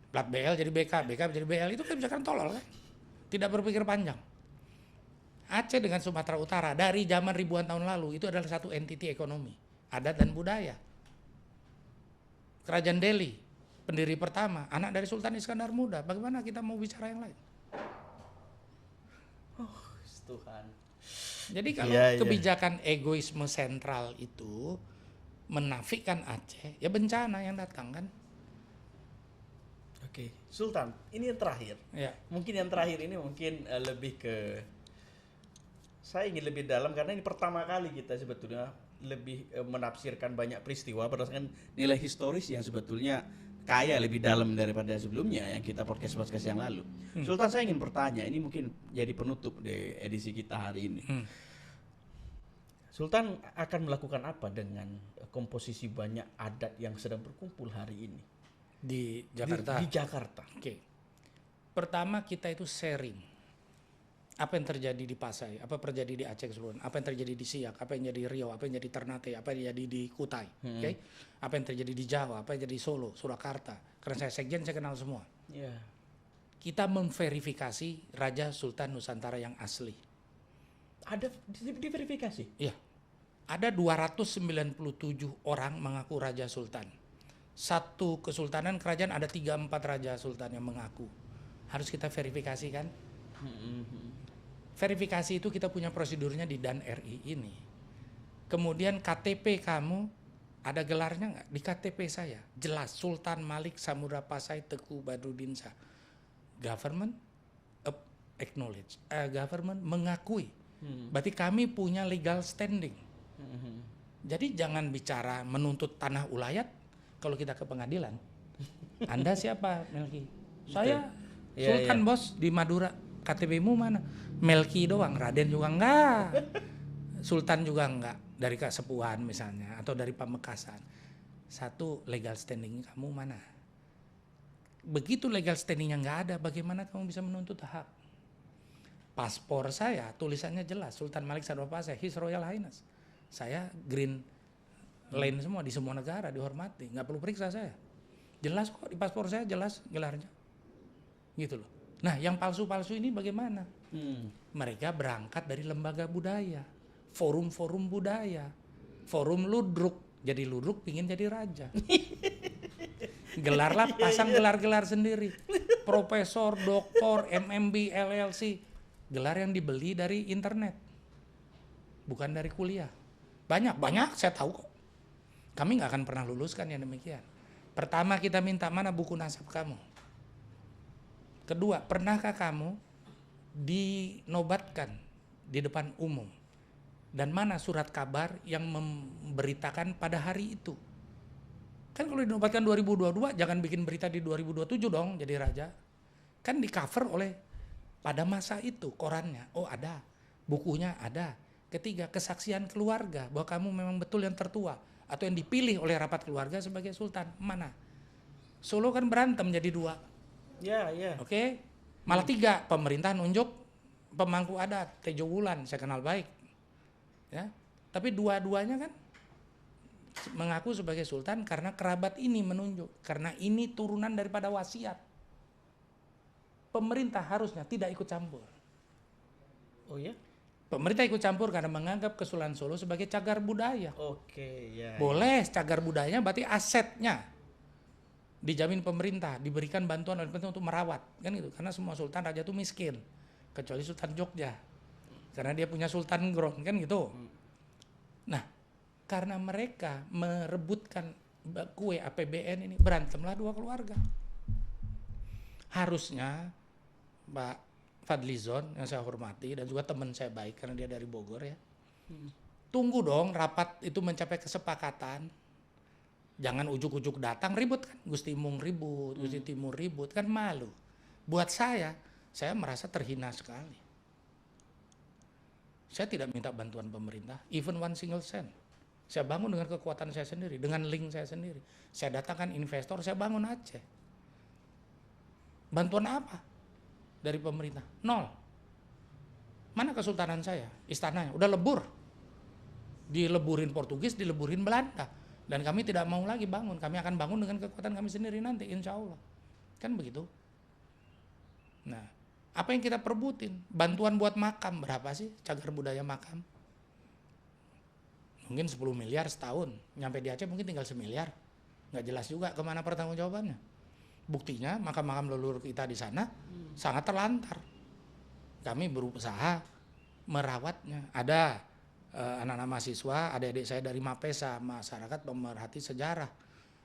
Plat BL jadi BK, BK jadi BL. Itu kebijakan tolol kan. Tidak berpikir panjang. Aceh dengan Sumatera Utara dari zaman ribuan tahun lalu itu adalah satu entiti ekonomi, adat dan budaya. Kerajaan Delhi, pendiri pertama, anak dari Sultan Iskandar Muda. Bagaimana kita mau bicara yang lain? Tuhan. Jadi kalau Iya. kebijakan egoisme sentral itu menafikan Aceh, ya bencana yang datang kan. Oke, Sultan, ini yang terakhir. Ya. Mungkin yang terakhir ini mungkin lebih ke saya ingin lebih dalam karena ini pertama kali kita sebetulnya lebih menafsirkan banyak peristiwa berdasarkan nilai historis yang sebetulnya kaya lebih dalam daripada sebelumnya yang kita podcast yang lalu. Sultan, saya ingin bertanya, ini mungkin jadi penutup di edisi kita hari ini. Sultan akan melakukan apa dengan komposisi banyak adat yang sedang berkumpul hari ini Di Jakarta. Di Jakarta. Oke. Pertama kita itu sharing. Apa yang terjadi di Pasai, apa yang terjadi di Aceh keseluruhan, apa yang terjadi di Siak, apa yang jadi di Riau, apa yang jadi Ternate, apa yang jadi di Kutai, oke? Apa yang terjadi di Jawa, apa yang jadi di Solo, Surakarta. Karena saya sekjen, saya kenal semua. Ya. Kita memverifikasi Raja Sultan Nusantara yang asli. Ada diverifikasi. Iya. Ada 297 orang mengaku Raja Sultan. Satu kesultanan kerajaan ada 3-4 Raja Sultan yang mengaku. Harus kita verifikasi kan? Verifikasi itu kita punya prosedurnya di Dan RI ini. Kemudian KTP kamu ada gelarnya nggak? Di KTP saya jelas Sultan Malik Samudra Pasai Teku Badruddin Shah. Government acknowledge, government mengakui. Berarti kami punya legal standing. Jadi jangan bicara menuntut tanah ulayat kalau kita ke pengadilan. Anda siapa, Melki? Saya Sultan bos di Madura. KTP-mu mana? Melki doang, Raden juga enggak. Sultan juga enggak. Dari Kasepuhan misalnya atau dari Pamekasan. Satu, legal standing kamu mana? Begitu legal standingnya enggak ada, bagaimana kamu bisa menuntut hak? Paspor saya tulisannya jelas Sultan Malik Samudra Pasai, His Royal Highness. Saya green lane semua di semua negara dihormati, nggak perlu periksa saya. Jelas kok di paspor saya jelas gelarnya. Gitu loh. Nah, yang palsu-palsu ini bagaimana? Mereka berangkat dari lembaga budaya, forum-forum budaya, forum ludruk. Jadi ludruk pingin jadi raja. Gelarlah pasang gelar-gelar sendiri. Profesor, doktor, MMB, LLC. Gelar yang dibeli dari internet. Bukan dari kuliah. Banyak saya tahu kok. Kami nggak akan pernah luluskan yang demikian. Pertama kita minta mana buku nasab kamu. Kedua, pernahkah kamu dinobatkan di depan umum? Dan mana surat kabar yang memberitakan pada hari itu? Kan kalau dinobatkan 2022, jangan bikin berita di 2027 dong jadi raja. Kan di cover oleh pada masa itu korannya. Oh ada, bukunya ada. Ketiga, kesaksian keluarga bahwa kamu memang betul yang tertua. atau yang dipilih oleh rapat keluarga sebagai sultan? Mana? Solo kan berantem jadi 2. Ya, ya. Oke? Malah 3, pemerintah nunjuk pemangku adat, Tejo Wulan, saya kenal baik. Ya. Tapi dua-duanya kan mengaku sebagai sultan karena kerabat ini menunjuk, karena ini turunan daripada wasiat. Pemerintah harusnya tidak ikut campur. Oh ya? Pemerintah ikut campur karena menganggap Kesultanan Solo sebagai cagar budaya. Oke, ya. Boleh cagar budayanya, berarti asetnya dijamin pemerintah, diberikan bantuan oleh pemerintah untuk merawat, kan gitu. Karena semua sultan raja itu miskin, kecuali Sultan Jogja, karena dia punya Sultan Gron, kan gitu. Nah, karena mereka merebutkan kue APBN ini, berantemlah 2 keluarga. Harusnya Pak Fadlizon yang saya hormati dan juga teman saya baik karena dia dari Bogor ya. Tunggu dong rapat itu mencapai kesepakatan. Jangan ujuk-ujuk datang ribut kan. Gusti Mung ribut, Gusti Timur ribut, kan malu. Buat saya merasa terhina sekali. Saya tidak minta bantuan pemerintah, even 1 single cent. Saya bangun dengan kekuatan saya sendiri, dengan link saya sendiri. Saya datangkan investor, saya bangun Aceh. Bantuan apa dari pemerintah? 0. Mana kesultanan saya? Istananya udah lebur. Dileburin Portugis, dileburin Belanda. Dan kami tidak mau lagi bangun. Kami akan bangun dengan kekuatan kami sendiri nanti, insya Allah. Kan begitu. Nah, apa yang kita perbutin? Bantuan buat makam, berapa sih cagar budaya makam? Mungkin 10 miliar setahun. Nyampe di Aceh mungkin tinggal 1 miliar. Nggak jelas juga kemana pertanggungjawabannya. Buktinya makam-makam leluhur kita di sana sangat terlantar. Kami berusaha merawatnya. Ada anak-anak mahasiswa, adik-adik saya dari Mapesa, masyarakat pemerhati sejarah.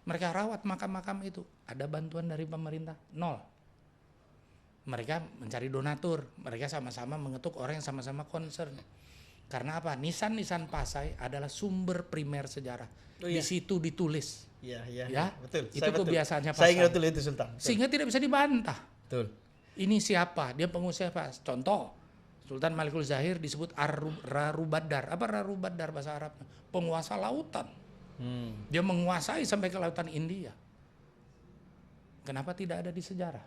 Mereka rawat makam-makam itu. Ada bantuan dari pemerintah? 0. Mereka mencari donatur. Mereka sama-sama mengetuk orang yang sama-sama concern. Karena apa? Nisan-nisan Pasai adalah sumber primer sejarah. Oh, iya. Di situ ditulis. Ya, betul. Itu kebiasaannya Pasai. Saya ingat Pasai. betul itu Sultan. Betul. Sehingga tidak bisa dibantah. Betul. Ini siapa? Dia pengusaha apa? Contoh, Sultan Malikul Zahir disebut Rarubadar. Apa Rarubadar bahasa Arabnya? Penguasa lautan. Dia menguasai sampai ke lautan India. Kenapa tidak ada di sejarah?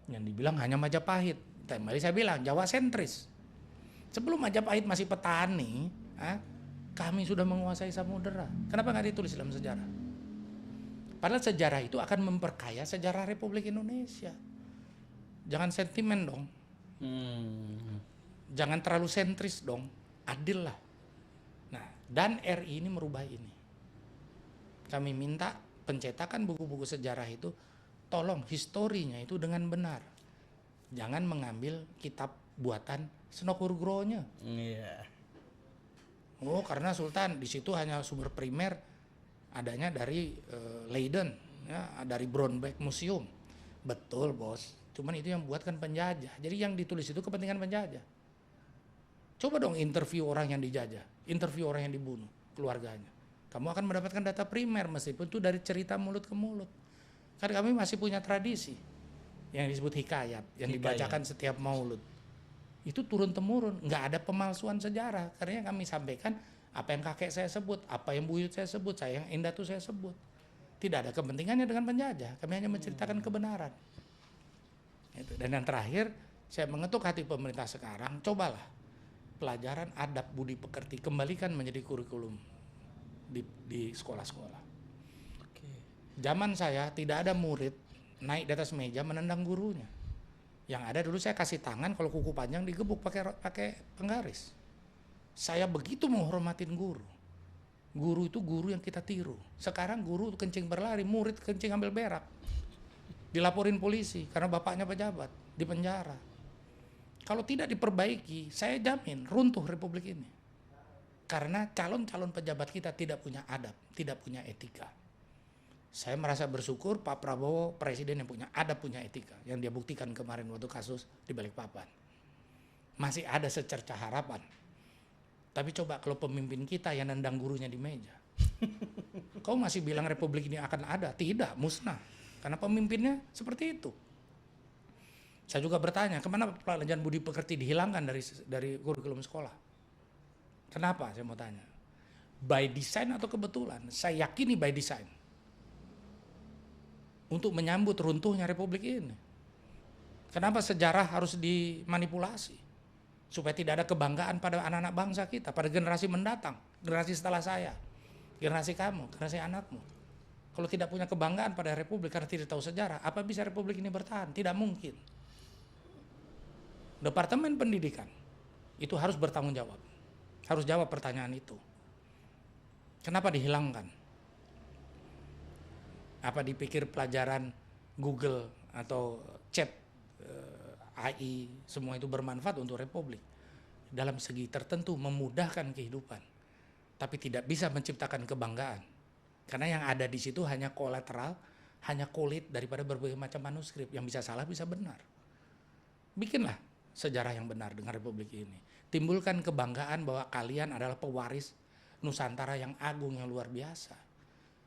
Yang dibilang hanya Majapahit. Tadi saya bilang Jawa sentris. Sebelum Majapahit masih petani, kami sudah menguasai samudera. Kenapa nggak ditulis dalam sejarah? Padahal sejarah itu akan memperkaya sejarah Republik Indonesia. Jangan sentimen dong. Jangan terlalu sentris dong. Adil lah. Nah, dan RI ini merubah ini. Kami minta pencetakan buku-buku sejarah itu, tolong historinya itu dengan benar. Jangan mengambil kitab buatan Senokurgronya. Iya. Oh, karena Sultan di situ hanya sumber primer adanya dari Leiden, ya, dari Brownback Museum. Betul, Bos. Cuman itu yang buatkan penjajah. Jadi yang ditulis itu kepentingan penjajah. Coba dong interview orang yang dijajah, interview orang yang dibunuh, keluarganya. Kamu akan mendapatkan data primer meskipun itu dari cerita mulut ke mulut. Karena kami masih punya tradisi yang disebut hikayat, yang dibacakan setiap maulud. Itu turun-temurun, nggak ada pemalsuan sejarah. Karena kami sampaikan apa yang kakek saya sebut, apa yang buyut saya sebut, saya yang Indatu saya sebut. Tidak ada kepentingannya dengan penjajah, kami hanya menceritakan kebenaran. Dan yang terakhir, saya mengetuk hati pemerintah sekarang, cobalah pelajaran adab budi pekerti kembalikan menjadi kurikulum di sekolah-sekolah. Zaman saya tidak ada murid naik di atas meja menendang gurunya. Yang ada dulu saya kasih tangan, kalau kuku panjang digebuk pakai penggaris. Saya begitu menghormatin guru. Guru itu guru yang kita tiru. Sekarang guru kencing berlari, murid kencing ambil berak. Dilaporin polisi karena bapaknya pejabat, di penjara. Kalau tidak diperbaiki, saya jamin runtuh Republik ini. Karena calon-calon pejabat kita tidak punya adab, tidak punya etika. Saya merasa bersyukur Pak Prabowo presiden yang punya adab, punya etika. Yang dia buktikan kemarin waktu kasus di Balikpapan. Masih ada secercah harapan. Tapi coba kalau pemimpin kita yang nendang gurunya di meja. Kau masih bilang Republik ini akan ada? Tidak, musnah. Karena pemimpinnya seperti itu. Saya juga bertanya, kemana pelajaran budi pekerti dihilangkan dari kurikulum sekolah? Kenapa saya mau tanya? by design atau kebetulan, saya yakini by design. Untuk menyambut runtuhnya republik ini. Kenapa sejarah harus dimanipulasi? Supaya tidak ada kebanggaan pada anak-anak bangsa kita, pada generasi mendatang, generasi setelah saya, generasi kamu, generasi anakmu. Kalau tidak punya kebanggaan pada republik karena tidak tahu sejarah, apa bisa republik ini bertahan? Tidak mungkin. Departemen Pendidikan itu harus bertanggung jawab. Harus jawab pertanyaan itu. Kenapa dihilangkan? Apa dipikir pelajaran Google atau chat AI semua itu bermanfaat untuk republik? Dalam segi tertentu memudahkan kehidupan, tapi tidak bisa menciptakan kebanggaan. Karena yang ada di situ hanya kolateral, hanya kulit daripada berbagai macam manuskrip yang bisa salah bisa benar. Bikinlah sejarah yang benar dengan republik ini. Timbulkan kebanggaan bahwa kalian adalah pewaris Nusantara yang agung, yang luar biasa.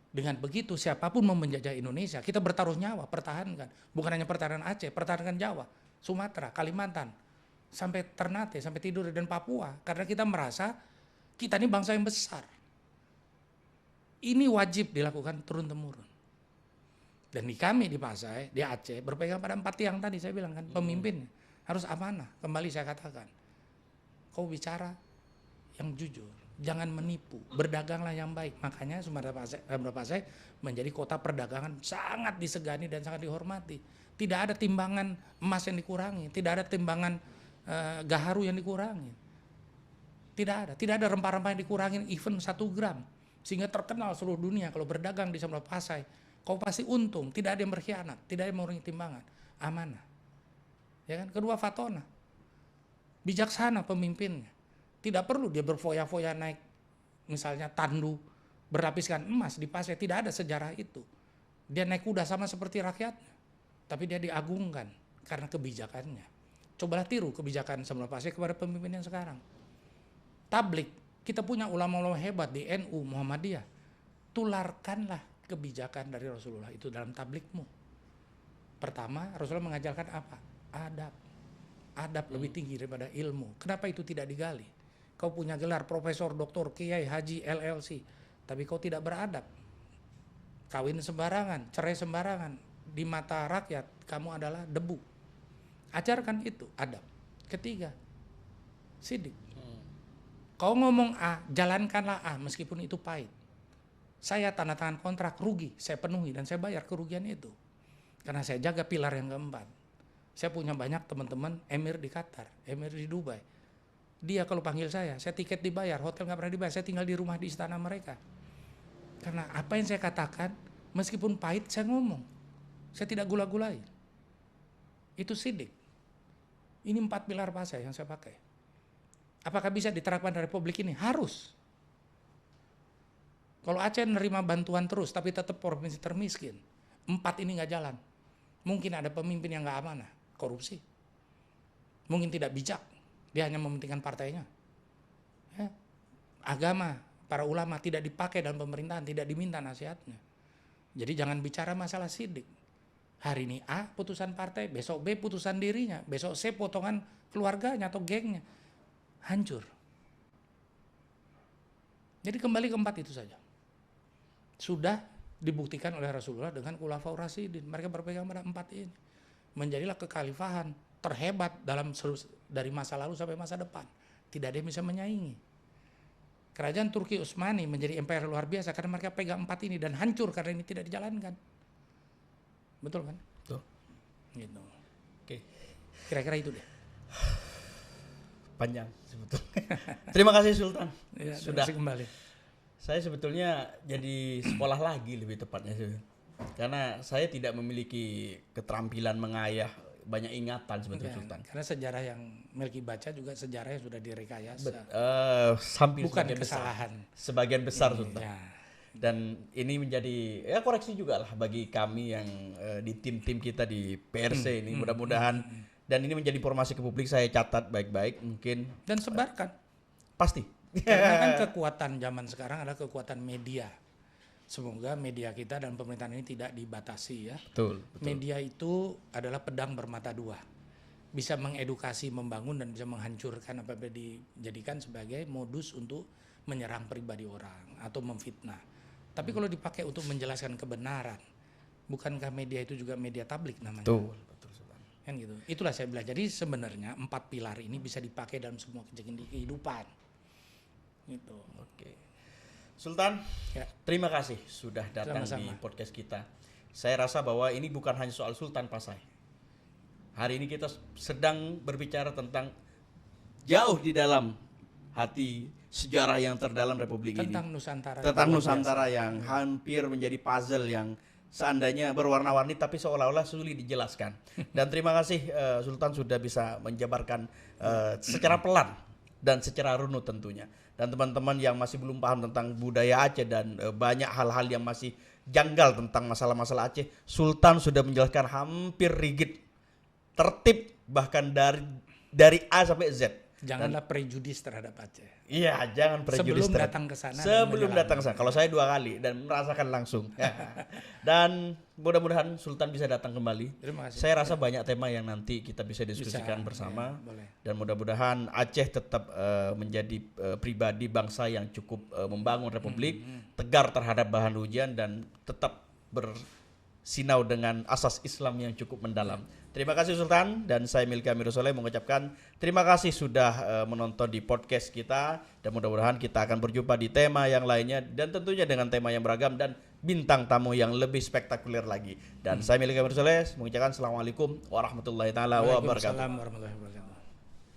Dengan begitu siapapun mau menjajah Indonesia, kita bertaruh nyawa, pertahankan. Bukan hanya pertahanan Aceh, pertahankan Jawa, Sumatera, Kalimantan, sampai Ternate, sampai Tidore dan Papua. Karena kita merasa kita ini bangsa yang besar. Ini wajib dilakukan turun-temurun. Dan di kami di Pasai, di Aceh, berpegang pada 4 tiang tadi saya bilang kan, pemimpin harus amanah. Kembali saya katakan, kau bicara yang jujur, jangan menipu, berdaganglah yang baik. Makanya Sumatera Pasai menjadi kota perdagangan sangat disegani dan sangat dihormati. Tidak ada timbangan emas yang dikurangi, tidak ada timbangan gaharu yang dikurangi. Tidak ada rempah-rempah yang dikurangi even 1 gram. Sehingga terkenal seluruh dunia kalau berdagang di Sumatera Pasai, kau pasti untung, tidak ada yang berkhianat, tidak ada yang mengurangi timbangan, amanah. Ya kan? Kedua, fatona. Bijaksana pemimpinnya. Tidak perlu dia berfoya-foya naik misalnya tandu berlapiskan emas di Pasai, tidak ada sejarah itu. Dia naik kuda sama seperti rakyatnya, tapi dia diagungkan karena kebijakannya. Cobalah tiru kebijakan Sumatera Pasai kepada pemimpin yang sekarang. Tablik, kita punya ulama-ulama hebat di NU Muhammadiyah. Tularkanlah kebijakan dari Rasulullah itu dalam tablikmu. Pertama, Rasulullah mengajarkan apa? Adab. Adab lebih tinggi daripada ilmu. Kenapa itu tidak digali? Kau punya gelar profesor, doktor, kiai, haji, LLC, tapi kau tidak beradab. Kawin sembarangan, cerai sembarangan. Di mata rakyat, kamu adalah debu. Ajarkan itu, adab. Ketiga, sidik. Kau ngomong A, jalankanlah A meskipun itu pahit. Saya tanda tangan kontrak, rugi, saya penuhi dan saya bayar kerugian itu. Karena saya jaga pilar yang keempat. Saya punya banyak teman-teman emir di Qatar, emir di Dubai. Dia kalau panggil saya tiket dibayar, hotel nggak pernah dibayar, saya tinggal di rumah di istana mereka. Karena apa yang saya katakan, meskipun pahit saya ngomong. Saya tidak gula-gulai. Itu sidik. Ini 4 pilar Pasai yang saya pakai. Apakah bisa diterapkan di Republik ini? Harus. Kalau Aceh menerima bantuan terus, tapi tetap provinsi termiskin, 4 ini nggak jalan. Mungkin ada pemimpin yang nggak amanah, korupsi. Mungkin tidak bijak, dia hanya mementingkan partainya. Ya. Agama, para ulama tidak dipakai dalam pemerintahan, tidak diminta nasihatnya. Jadi jangan bicara masalah sidik. Hari ini A putusan partai, besok B putusan dirinya, besok C potongan keluarganya atau gengnya. Hancur. Jadi kembali ke 4 itu saja. Sudah dibuktikan oleh Rasulullah dengan Khulafaur Rasyidin. Mereka berpegang pada 4 ini. Menjadilah kekhalifahan terhebat dari masa lalu sampai masa depan. Tidak ada yang bisa menyaingi. Kerajaan Turki Utsmani menjadi empire luar biasa karena mereka pegang 4 ini dan hancur karena ini tidak dijalankan. Betul kan? Betul. Gitu. Oke. Kira-kira itu deh. Panjang sebetulnya. Terima kasih Sultan. Ya, sudah kembali. Saya sebetulnya jadi sekolah lagi lebih tepatnya sih. Karena saya tidak memiliki keterampilan mengayah banyak ingatan sebetulnya Sultan. Karena sejarah yang Melki baca juga sejarahnya sudah direkayasa. Hampir bukan sebagian kesalahan. Sebagian besar Sultan. Ya. Dan ini menjadi ya koreksi juga lah bagi kami yang di tim-tim kita di PRC ini. Mudah-mudahan dan ini menjadi informasi ke publik, saya catat baik-baik mungkin. Dan sebarkan. Pasti. Karena kan kekuatan zaman sekarang adalah kekuatan media. Semoga media kita dan pemerintahan ini tidak dibatasi ya. Betul. Media itu adalah pedang bermata 2. Bisa mengedukasi, membangun dan bisa menghancurkan apabila dijadikan sebagai modus untuk menyerang pribadi orang atau memfitnah. Tapi kalau dipakai untuk menjelaskan kebenaran, bukankah media itu juga media tablik namanya? Betul Sultan. Kan gitu. Itulah saya bilang. Jadi sebenarnya 4 pilar ini bisa dipakai dalam semua kehidupan. Gitu. Oke. Sultan, Ya. terima kasih sudah datang di Sama-sama. podcast kita. Saya rasa bahwa ini bukan hanya soal Sultan Pasai. Hari ini kita sedang berbicara tentang jauh di dalam hati sejarah yang terdalam Republik Tentang ini. Nusantara. Tentang Luar biasa. Nusantara yang hampir menjadi puzzle yang seandainya berwarna-warni tapi seolah-olah sulit dijelaskan. Dan terima kasih Sultan sudah bisa menjabarkan secara pelan dan secara runut tentunya. Dan teman-teman yang masih belum paham tentang budaya Aceh dan banyak hal-hal yang masih janggal tentang masalah-masalah Aceh, Sultan sudah menjelaskan hampir rigid, tertib, bahkan dari A sampai Z. Janganlah prejudis terhadap Aceh. Iya, jangan prejudis. Sebelum datang ke sana. Sebelum datang ke sana. Kalau saya 2 kali dan merasakan langsung. Dan mudah-mudahan Sultan bisa datang kembali. Terima kasih. Saya rasa banyak tema yang nanti kita bisa diskusikan bersama. Ya, boleh. Dan mudah-mudahan Aceh tetap menjadi pribadi bangsa yang cukup membangun republik, tegar terhadap bahan ujian dan tetap bersinau dengan asas Islam yang cukup mendalam. Terima kasih Sultan, dan saya Milki Amirul Soleh mengucapkan terima kasih sudah menonton di podcast kita, dan mudah-mudahan kita akan berjumpa di tema yang lainnya dan tentunya dengan tema yang beragam dan bintang tamu yang lebih spektakuler lagi. Dan saya Milki Amirul Soleh mengucapkan assalamualaikum warahmatullahi taala wabarakatuh. Waalaikumsalam warahmatullahi wabarakatuh.